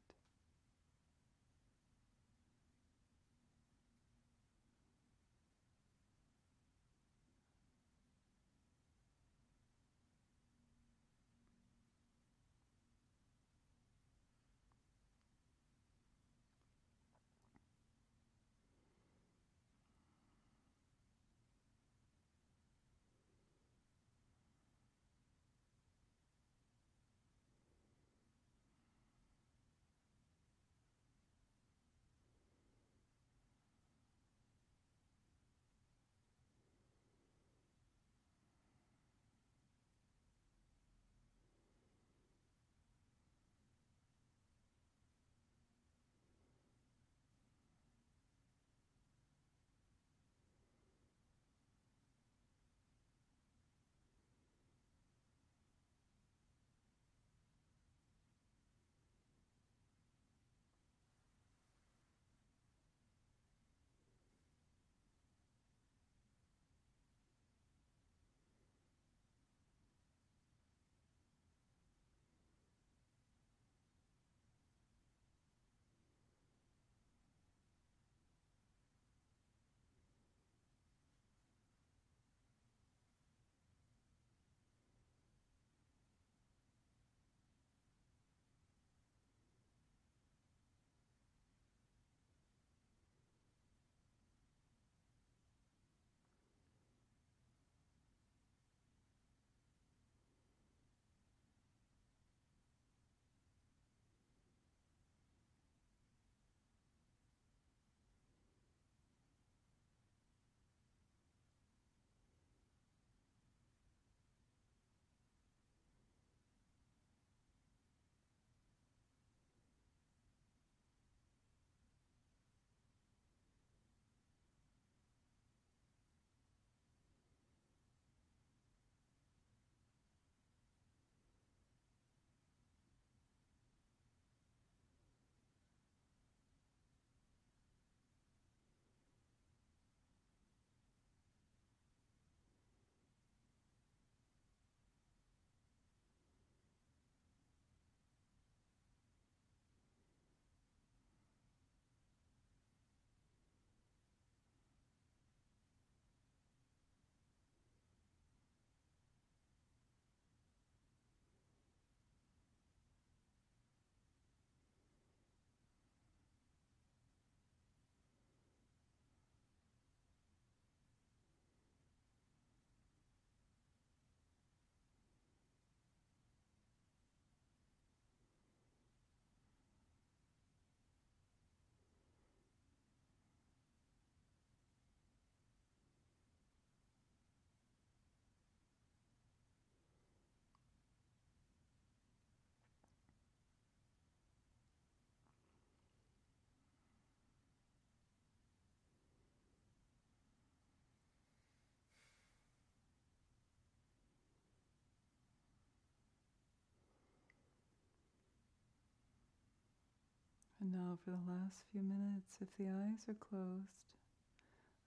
And now for the last few minutes, if the eyes are closed,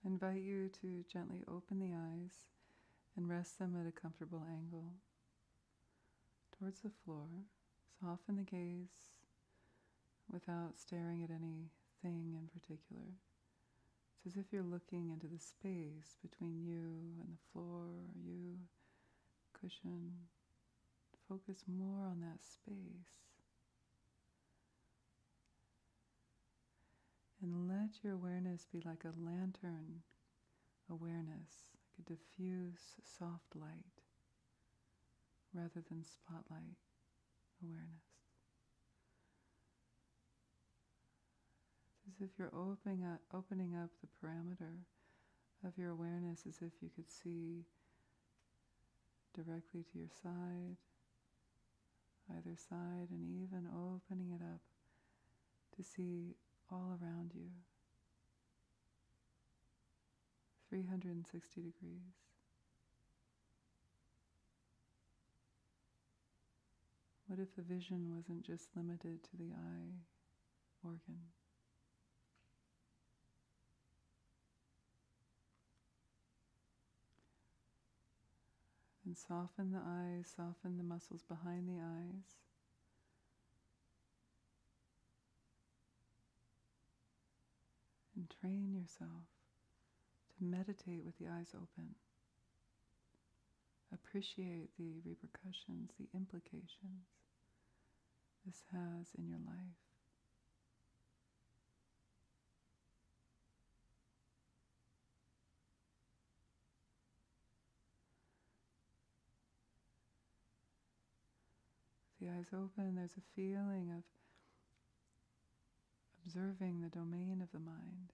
I invite you to gently open the eyes and rest them at a comfortable angle towards the floor. Soften the gaze without staring at anything in particular. It's as if you're looking into the space between you and the floor, or you, cushion. Focus more on that space. And let your awareness be like a lantern awareness, like a diffuse, soft light, rather than spotlight awareness. It's as if you're opening up the parameter of your awareness, as if you could see directly to your side, either side, and even opening it up to see all around you, 360 degrees. What if the vision wasn't just limited to the eye organ? And soften the eyes, soften the muscles behind the eyes. And train yourself to meditate with the eyes open. Appreciate the repercussions, the implications this has in your life. With the eyes open, there's a feeling of observing the domain of the mind.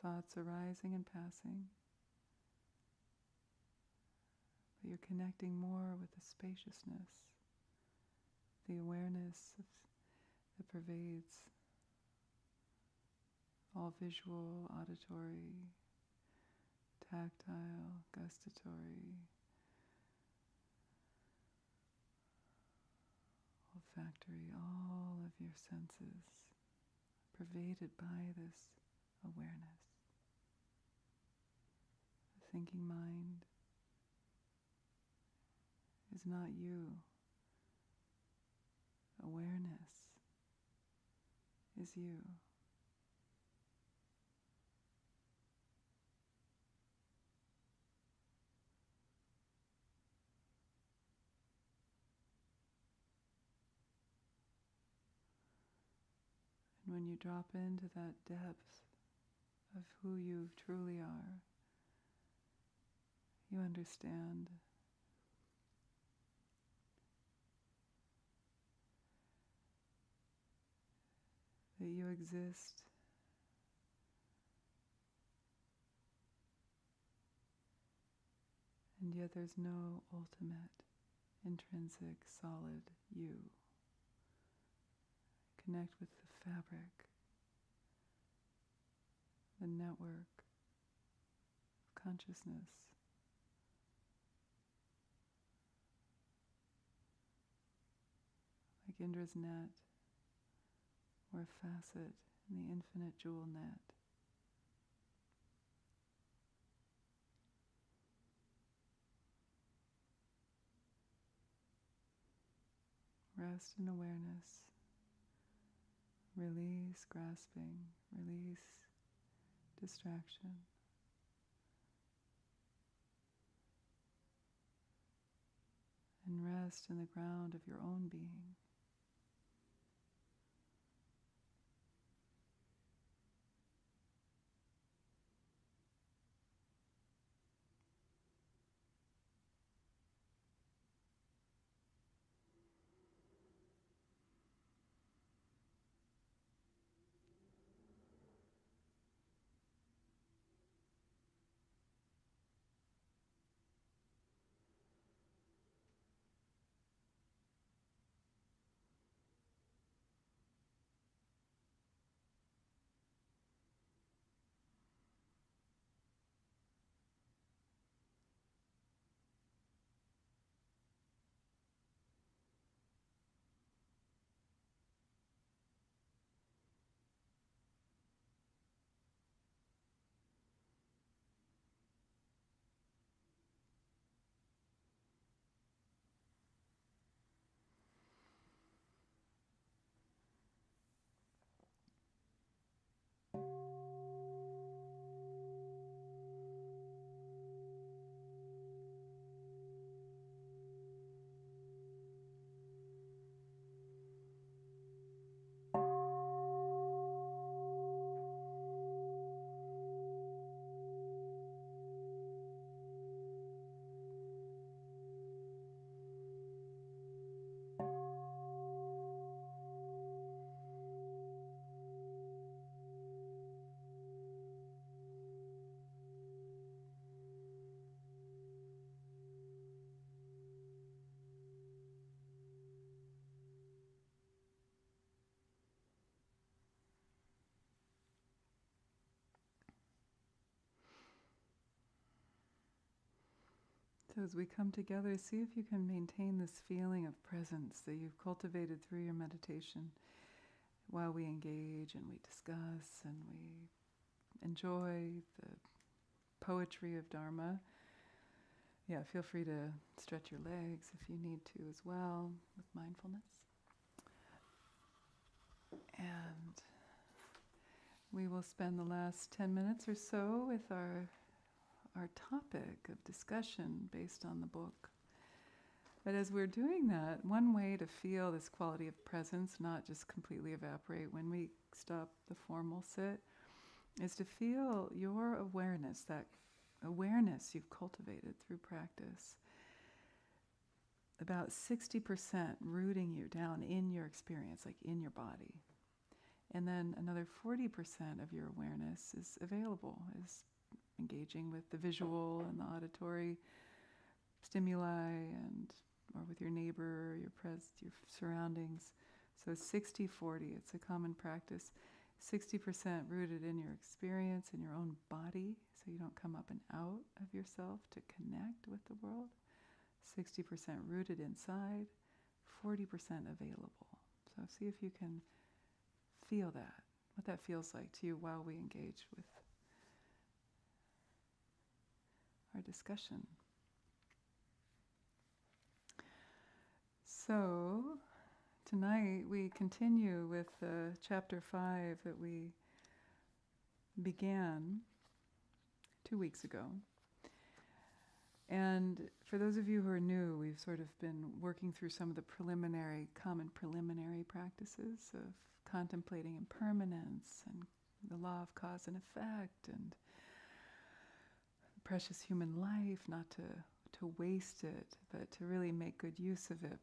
Thoughts arising and passing, but you're connecting more with the spaciousness, the awareness that pervades all visual, auditory, tactile, gustatory, olfactory, all of your senses pervaded by this awareness. The thinking mind is not you. Awareness is you. And when you drop into that depth of who you truly are, you understand that you exist and yet there's no ultimate, intrinsic, solid you. Connect with the fabric, the network of consciousness. Like Indra's net, or a facet in the infinite jewel net. Rest in awareness. Release grasping. Release distraction. And rest in the ground of your own being. So as we come together, see if you can maintain this feeling of presence that you've cultivated through your meditation while we engage and we discuss and we enjoy the poetry of Dharma. Yeah, feel free to stretch your legs if you need to as well with mindfulness. And we will spend the last 10 minutes or so with our topic of discussion based on the book. But as we're doing that, one way to feel this quality of presence, not just completely evaporate when we stop the formal sit, is to feel your awareness, that awareness you've cultivated through practice, about 60% rooting you down in your experience, like in your body. And then another 40% of your awareness is available, is engaging with the visual and the auditory stimuli, and or with your neighbor, your surroundings. So 60-40, it's a common practice. 60% rooted in your experience, in your own body, so you don't come up and out of yourself to connect with the world. 60% rooted inside, 40% available. So see if you can feel that, what that feels like to you while we engage with our discussion. So tonight we continue with chapter 5 that we began 2 weeks ago. And for those of you who are new, we've sort of been working through some of the common preliminary practices of contemplating impermanence and the law of cause and effect and precious human life, not to waste it, but to really make good use of it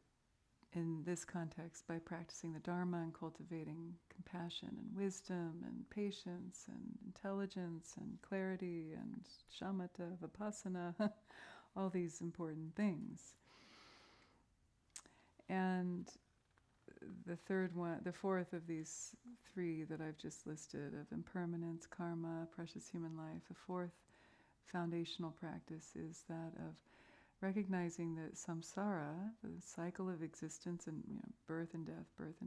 in this context by practicing the Dharma and cultivating compassion and wisdom and patience and intelligence and clarity and shamatha, vipashyana, all these important things. And the fourth of these three that I've just listed, of impermanence, karma, precious human life, the fourth foundational practice is that of recognizing that samsara, the cycle of existence and birth and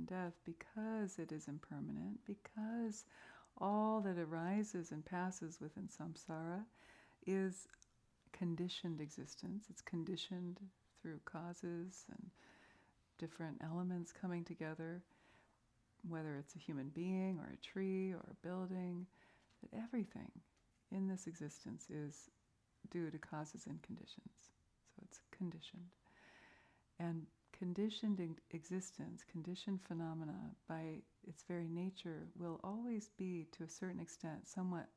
death, because it is impermanent, because all that arises and passes within samsara is conditioned existence. It's conditioned through causes and different elements coming together, whether it's a human being or a tree or a building, that everything in this existence is due to causes and conditions. So it's conditioned. And conditioned existence, conditioned phenomena, by its very nature, will always be, to a certain extent, somewhat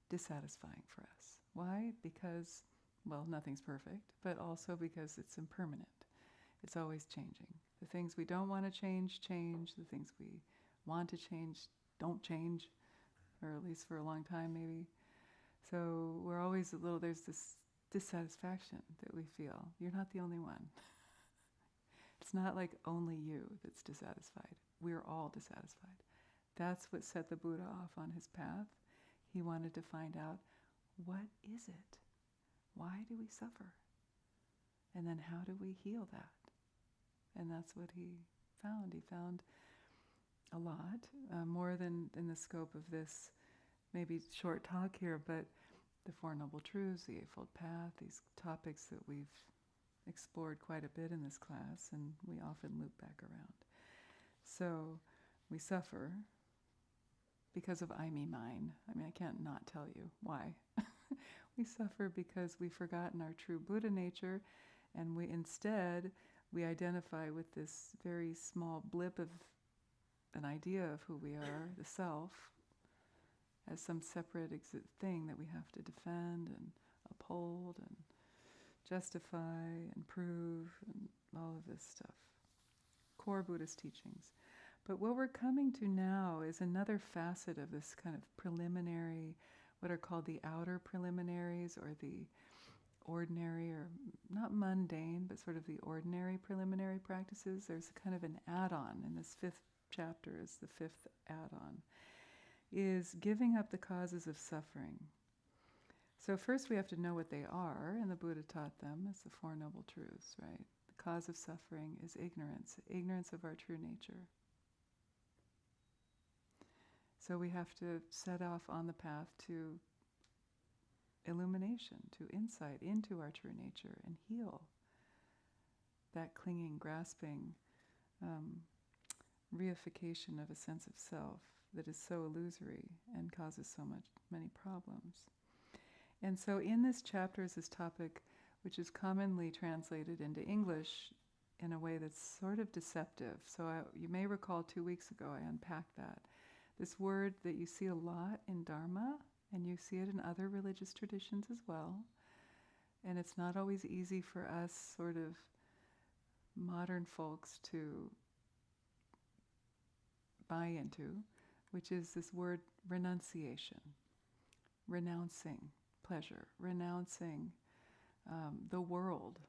dissatisfying for us. Why? Because, well, nothing's perfect, but also because it's impermanent. It's always changing. The things we don't want to change, change. The things we want to change don't change, or at least for a long time maybe. So we're always there's this dissatisfaction that we feel. You're not the only one. It's not like only you that's dissatisfied. We're all dissatisfied. That's what set the Buddha off on his path. He wanted to find out, what is it? Why do we suffer? And then how do we heal that? And that's what he found. He found a lot, more than in the scope of this maybe short talk here, but the Four Noble Truths, the Eightfold Path, these topics that we've explored quite a bit in this class, and we often loop back around. So we suffer because of I, me, mine. I mean, I can't not tell you why. We suffer because we've forgotten our true Buddha nature, and we identify with this very small blip of an idea of who we are, the self, as some separate thing that we have to defend and uphold and justify and prove and all of this stuff. Core Buddhist teachings. But what we're coming to now is another facet of this kind of preliminary, what are called the outer preliminaries, or the ordinary, or not mundane, but sort of the ordinary preliminary practices. There's a kind of an add-on in this fifth chapter, is the fifth add-on, is giving up the causes of suffering. So first we have to know what they are, and the Buddha taught them as the Four Noble Truths, right? The cause of suffering is ignorance, ignorance of our true nature. So we have to set off on the path to illumination, to insight into our true nature and heal that clinging, grasping, reification of a sense of self that is so illusory and causes so many problems. And so in this chapter is this topic which is commonly translated into English in a way that's sort of deceptive. So you may recall 2 weeks ago I unpacked that. This word that you see a lot in Dharma, and you see it in other religious traditions as well. And it's not always easy for us sort of modern folks to buy into, which is this word renunciation. Renouncing pleasure, renouncing the world,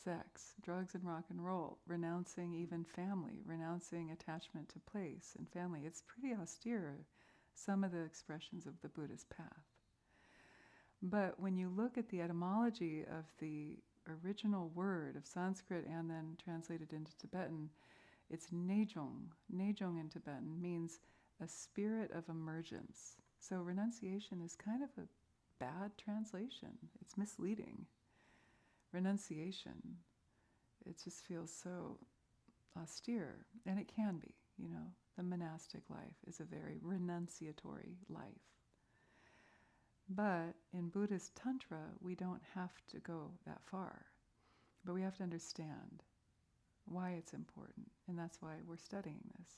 sex, drugs and rock and roll, renouncing even family, renouncing attachment to place and family. It's pretty austere, some of the expressions of the Buddhist path. But when you look at the etymology of the original word of Sanskrit and then translated into Tibetan, it's nejong. Nejong in Tibetan means a spirit of emergence. So renunciation is kind of a bad translation. It's misleading. Renunciation, it just feels so austere, and it can be, The monastic life is a very renunciatory life. But in Buddhist Tantra, we don't have to go that far. But we have to understand why it's important, and that's why we're studying this.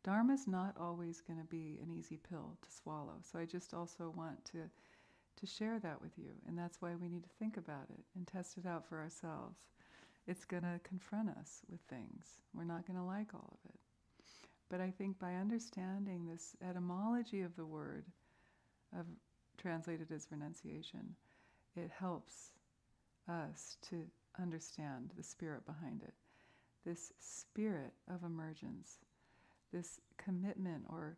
Dharma's not always going to be an easy pill to swallow, so I just also want to share that with you, and that's why we need to think about it and test it out for ourselves. It's going to confront us with things. We're not going to like all of it. But I think by understanding this etymology of the word, translated as renunciation, it helps us to understand the spirit behind it. This spirit of emergence, this commitment or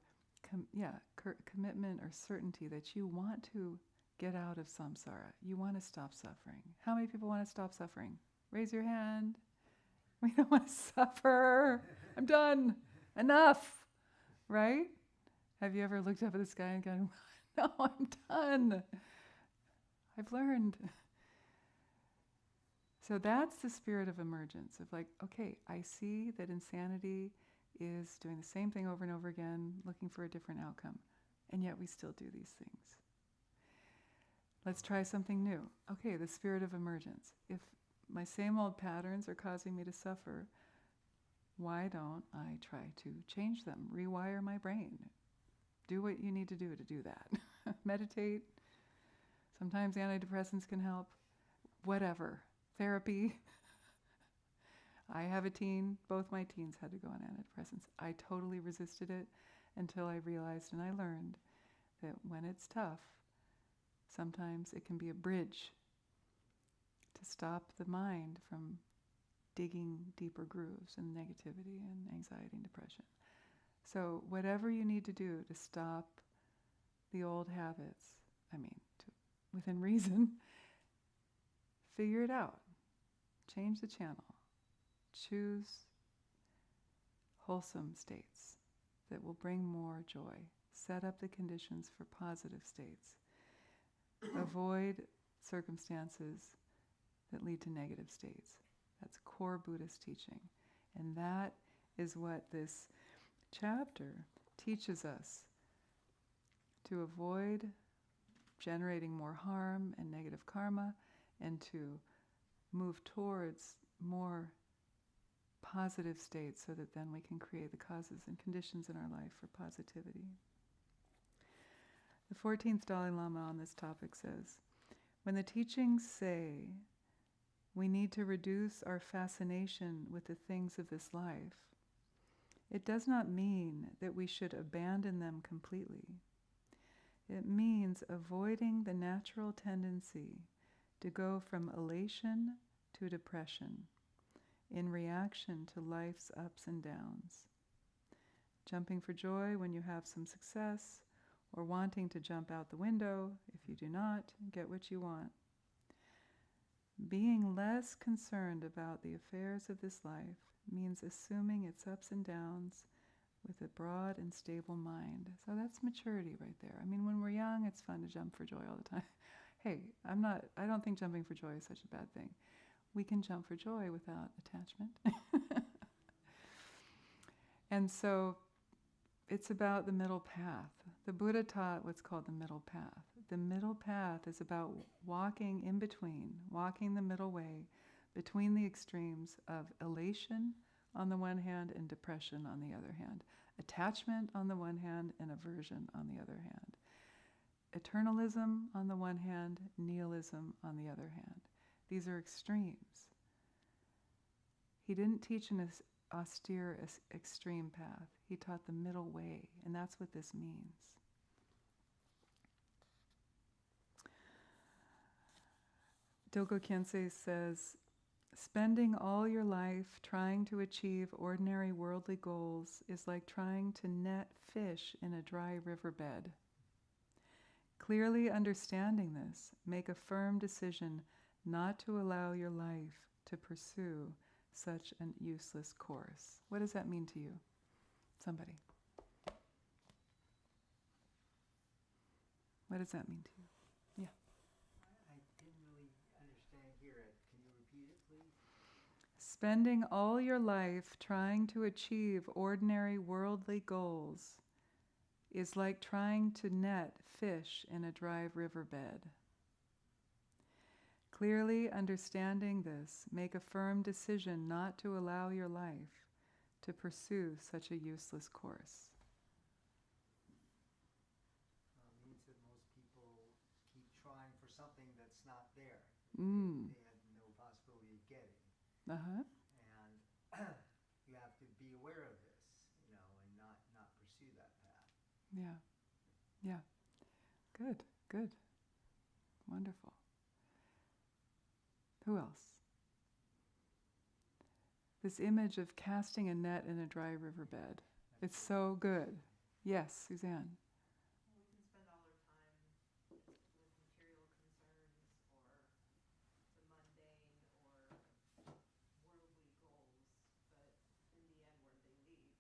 commitment or certainty that you want to get out of samsara. You want to stop suffering. How many people want to stop suffering? Raise your hand. We don't want to suffer. I'm done. Enough. Right? Have you ever looked up at the sky and gone, no, I'm done. I've learned. So that's the spirit of emergence, of like, okay, I see that insanity is doing the same thing over and over again, looking for a different outcome, and yet we still do these things. Let's try something new. Okay, the spirit of emergence. If my same old patterns are causing me to suffer, why don't I try to change them, rewire my brain? Do what you need to do that. Meditate. Sometimes antidepressants can help. Whatever. Therapy. I have a teen. Both my teens had to go on antidepressants. I totally resisted it until I realized and I learned that when it's tough, sometimes it can be a bridge to stop the mind from digging deeper grooves and negativity and anxiety and depression. So whatever you need to do to stop the old habits, within reason, figure it out. Change the channel. Choose wholesome states that will bring more joy. Set up the conditions for positive states. Avoid circumstances that lead to negative states. That's core Buddhist teaching. And that is what this chapter teaches us, to avoid generating more harm and negative karma, and to move towards more positive states so that then we can create the causes and conditions in our life for positivity. The 14th Dalai Lama on this topic says, when the teachings say we need to reduce our fascination with the things of this life, it does not mean that we should abandon them completely. It means avoiding the natural tendency to go from elation to depression in reaction to life's ups and downs. Jumping for joy when you have some success, or wanting to jump out the window. If you do not, get what you want. Being less concerned about the affairs of this life means assuming its ups and downs with a broad and stable mind. So that's maturity right there. I mean, when we're young, it's fun to jump for joy all the time. Hey, I don't think jumping for joy is such a bad thing. We can jump for joy without attachment. And so it's about the middle path. The Buddha taught what's called the middle path. The middle path is about walking in between, walking the middle way between the extremes of elation on the one hand and depression on the other hand. Attachment on the one hand and aversion on the other hand. Eternalism on the one hand, nihilism on the other hand. These are extremes. He didn't teach an austere extreme path. He taught the middle way, and that's what this means. Dogo Khyentse says, spending all your life trying to achieve ordinary worldly goals is like trying to net fish in a dry riverbed. Clearly understanding this, make a firm decision not to allow your life to pursue such an useless course. What does that mean to you? Somebody. What does that mean to you? Yeah. I didn't really understand here. Can you repeat it, please? Spending all your life trying to achieve ordinary worldly goals is like trying to net fish in a dry riverbed. Clearly understanding this, make a firm decision not to allow your life to pursue such a useless course. It means that most people keep trying for something that's not there. They have no possibility of getting. Uh-huh. And you have to be aware of this, and not pursue that path. Yeah. Yeah. Good. Good. Wonderful. Who else? This image of casting a net in a dry riverbed. It's so good. Yes, Suzanne. We can spend all our time with material concerns or the mundane or worldly goals, but in the end, where they lead,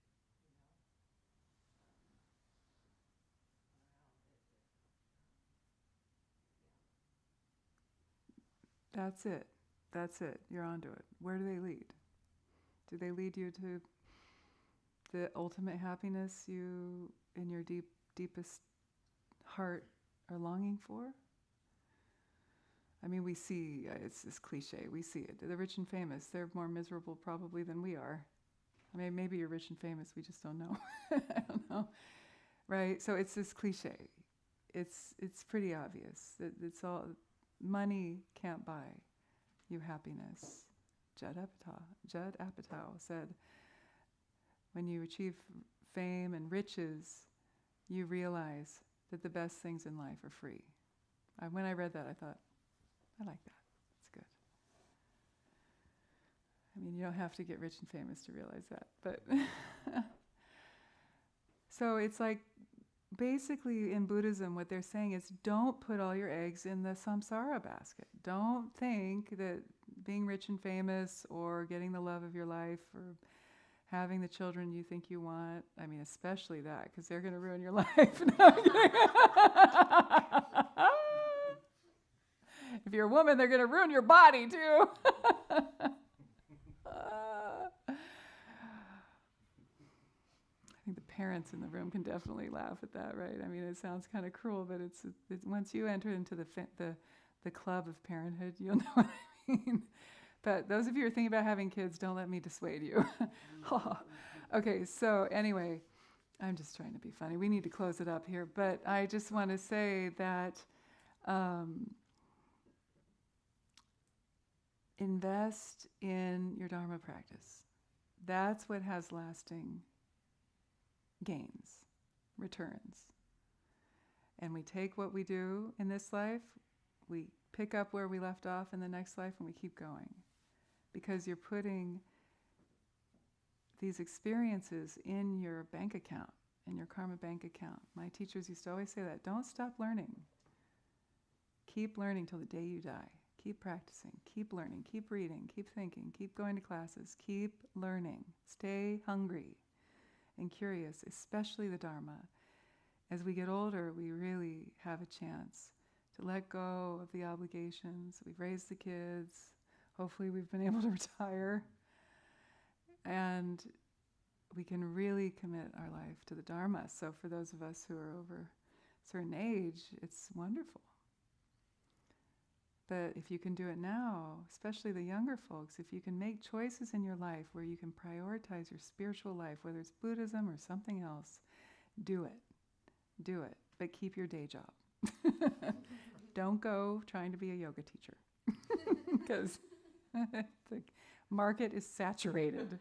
That's it. That's it. You're onto it. Where do they lead? Do they lead you to the ultimate happiness you, in your deepest heart, are longing for? I mean, we see, it's this cliche, we see it. The rich and famous, they're more miserable probably than we are. I mean, maybe you're rich and famous, we just don't know. I don't know. Right? So it's this cliche. It's pretty obvious that it's all, money can't buy you happiness. Judd Apatow said, when you achieve fame and riches, you realize that the best things in life are free. When I read that, I thought, I like that. It's good. I mean, you don't have to get rich and famous to realize that. But so it's like, basically in Buddhism, what they're saying is don't put all your eggs in the samsara basket. Don't think that being rich and famous or getting the love of your life or having the children you think you want, I mean, especially that, because they're going to ruin your life. No, I'm kidding. If you're a woman, they're going to ruin your body too. I think the parents in the room can definitely laugh at that, right? I mean, it sounds kind of cruel, but it's once you enter into the club of parenthood, you'll know what I mean. But those of you who are thinking about having kids, don't let me dissuade you. Okay, so anyway, I'm just trying to be funny. We need to close it up here, but I just want to say that invest in your Dharma practice. That's what has lasting gains, returns. And we take what we do in this life, we pick up where we left off in the next life, and we keep going. Because you're putting these experiences in your bank account. in your karma bank account. My teachers used to always say that. Don't stop learning. Keep learning till the day you die. Keep practicing, keep learning, keep reading, keep thinking, keep going to classes, keep learning. Stay hungry and curious, especially the Dharma. As we get older, we really have a chance to let go of the obligations. We've raised the kids. Hopefully we've been able to retire. And we can really commit our life to the Dharma. So for those of us who are over a certain age, it's wonderful. But if you can do it now, especially the younger folks, if you can make choices in your life where you can prioritize your spiritual life, whether it's Buddhism or something else, do it. Do it. But keep your day job. Don't go trying to be a yoga teacher because the market is saturated.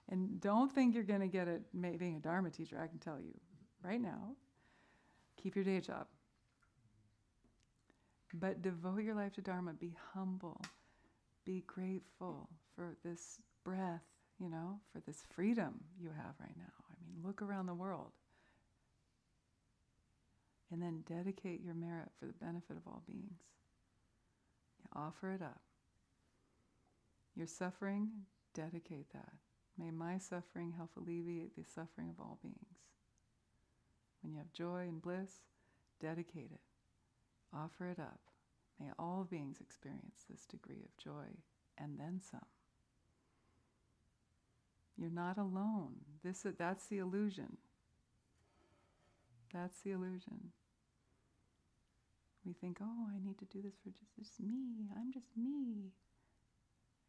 And don't think you're going to get it being a Dharma teacher, I can tell you right now. Keep your day job. But devote your life to Dharma. Be humble. Be grateful for this breath, for this freedom you have right now. I mean, look around the world. And then dedicate your merit for the benefit of all beings. Offer it up. Your suffering, dedicate that. May my suffering help alleviate the suffering of all beings. When you have joy and bliss, dedicate it. Offer it up. May all beings experience this degree of joy and then some. You're not alone. That's the illusion. That's the illusion. We think, oh, I need to do this for just me. I'm just me.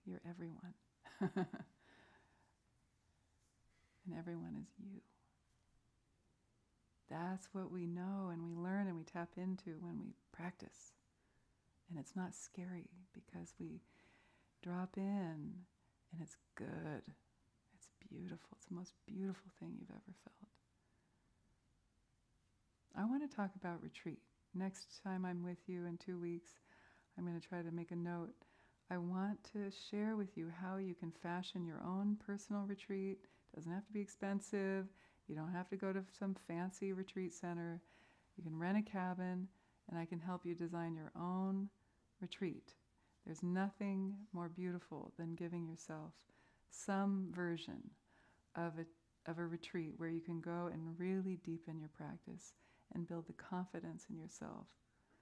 You're everyone. And everyone is you. That's what we know and we learn and we tap into when we practice. And it's not scary because we drop in and it's good. It's beautiful. It's the most beautiful thing you've ever felt. I want to talk about retreat. Next time I'm with you in 2 weeks, I'm going to try to make a note. I want to share with you how you can fashion your own personal retreat. It doesn't have to be expensive. You don't have to go to some fancy retreat center. You can rent a cabin, and I can help you design your own retreat. There's nothing more beautiful than giving yourself some version of a retreat where you can go and really deepen your practice and build the confidence in yourself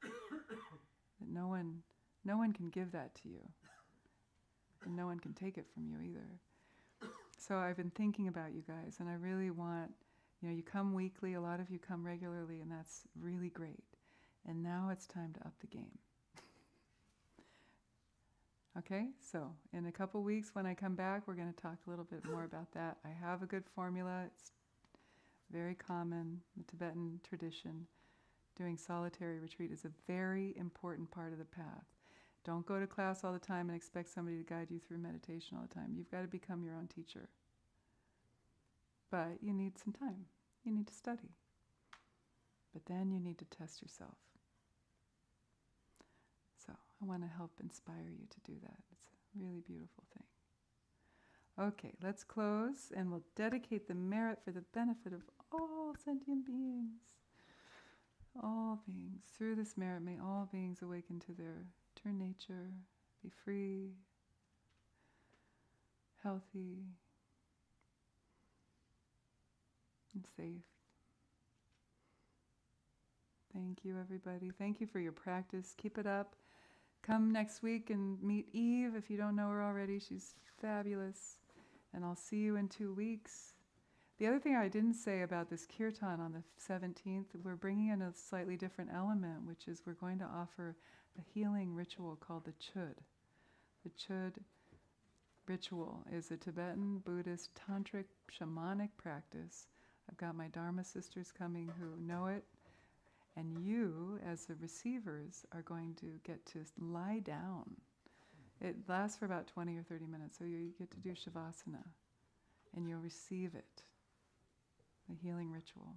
that no one can give that to you, and no one can take it from you either. So I've been thinking about you guys, and I really want, you come weekly, a lot of you come regularly, and that's really great. And now it's time to up the game. Okay, so in a couple weeks when I come back, we're going to talk a little bit more about that. I have a good formula. It's very common in the Tibetan tradition. Doing solitary retreat is a very important part of the path. Don't go to class all the time and expect somebody to guide you through meditation all the time. You've got to become your own teacher. But you need some time. You need to study. But then you need to test yourself. So I want to help inspire you to do that. It's a really beautiful thing. Okay, let's close, and we'll dedicate the merit for the benefit of all sentient beings. All beings. Through this merit, may all beings awaken to their true nature, be free, healthy, and safe. Thank you, everybody. Thank you for your practice. Keep it up. Come next week and meet Eve. If you don't know her already, she's fabulous. And I'll see you in 2 weeks. The other thing I didn't say about this kirtan on the 17th, we're bringing in a slightly different element, which is we're going to offer a healing ritual called the chud. The chud ritual is a Tibetan Buddhist tantric shamanic practice. I've got my Dharma sisters coming who know it. And you, as the receivers, are going to get to lie down. It lasts for about 20 or 30 minutes, so you get to do shavasana, and you'll receive it, the healing ritual.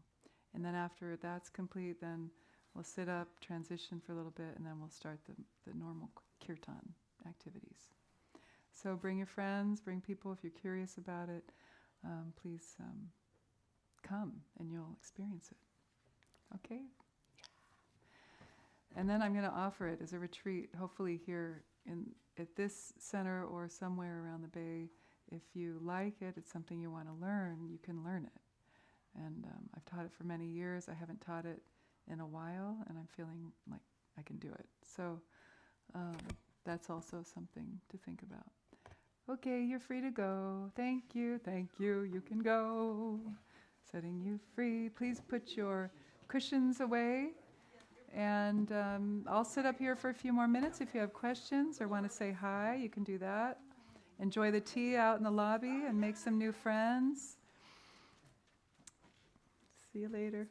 And then after that's complete, then we'll sit up, transition for a little bit, and then we'll start the normal kirtan activities. So bring your friends, bring people if you're curious about it. please come and you'll experience it. Okay? And then I'm going to offer it as a retreat, hopefully here at this center or somewhere around the Bay. If you like it, it's something you want to learn, you can learn it. And I've taught it for many years. I haven't taught it in a while, and I'm feeling like I can do it. So that's also something to think about. Okay, you're free to go. Thank you, you can go. Setting you free. Please put your cushions away. And I'll sit up here for a few more minutes. If you have questions or want to say hi, you can do that. Enjoy the tea out in the lobby and make some new friends. See you later.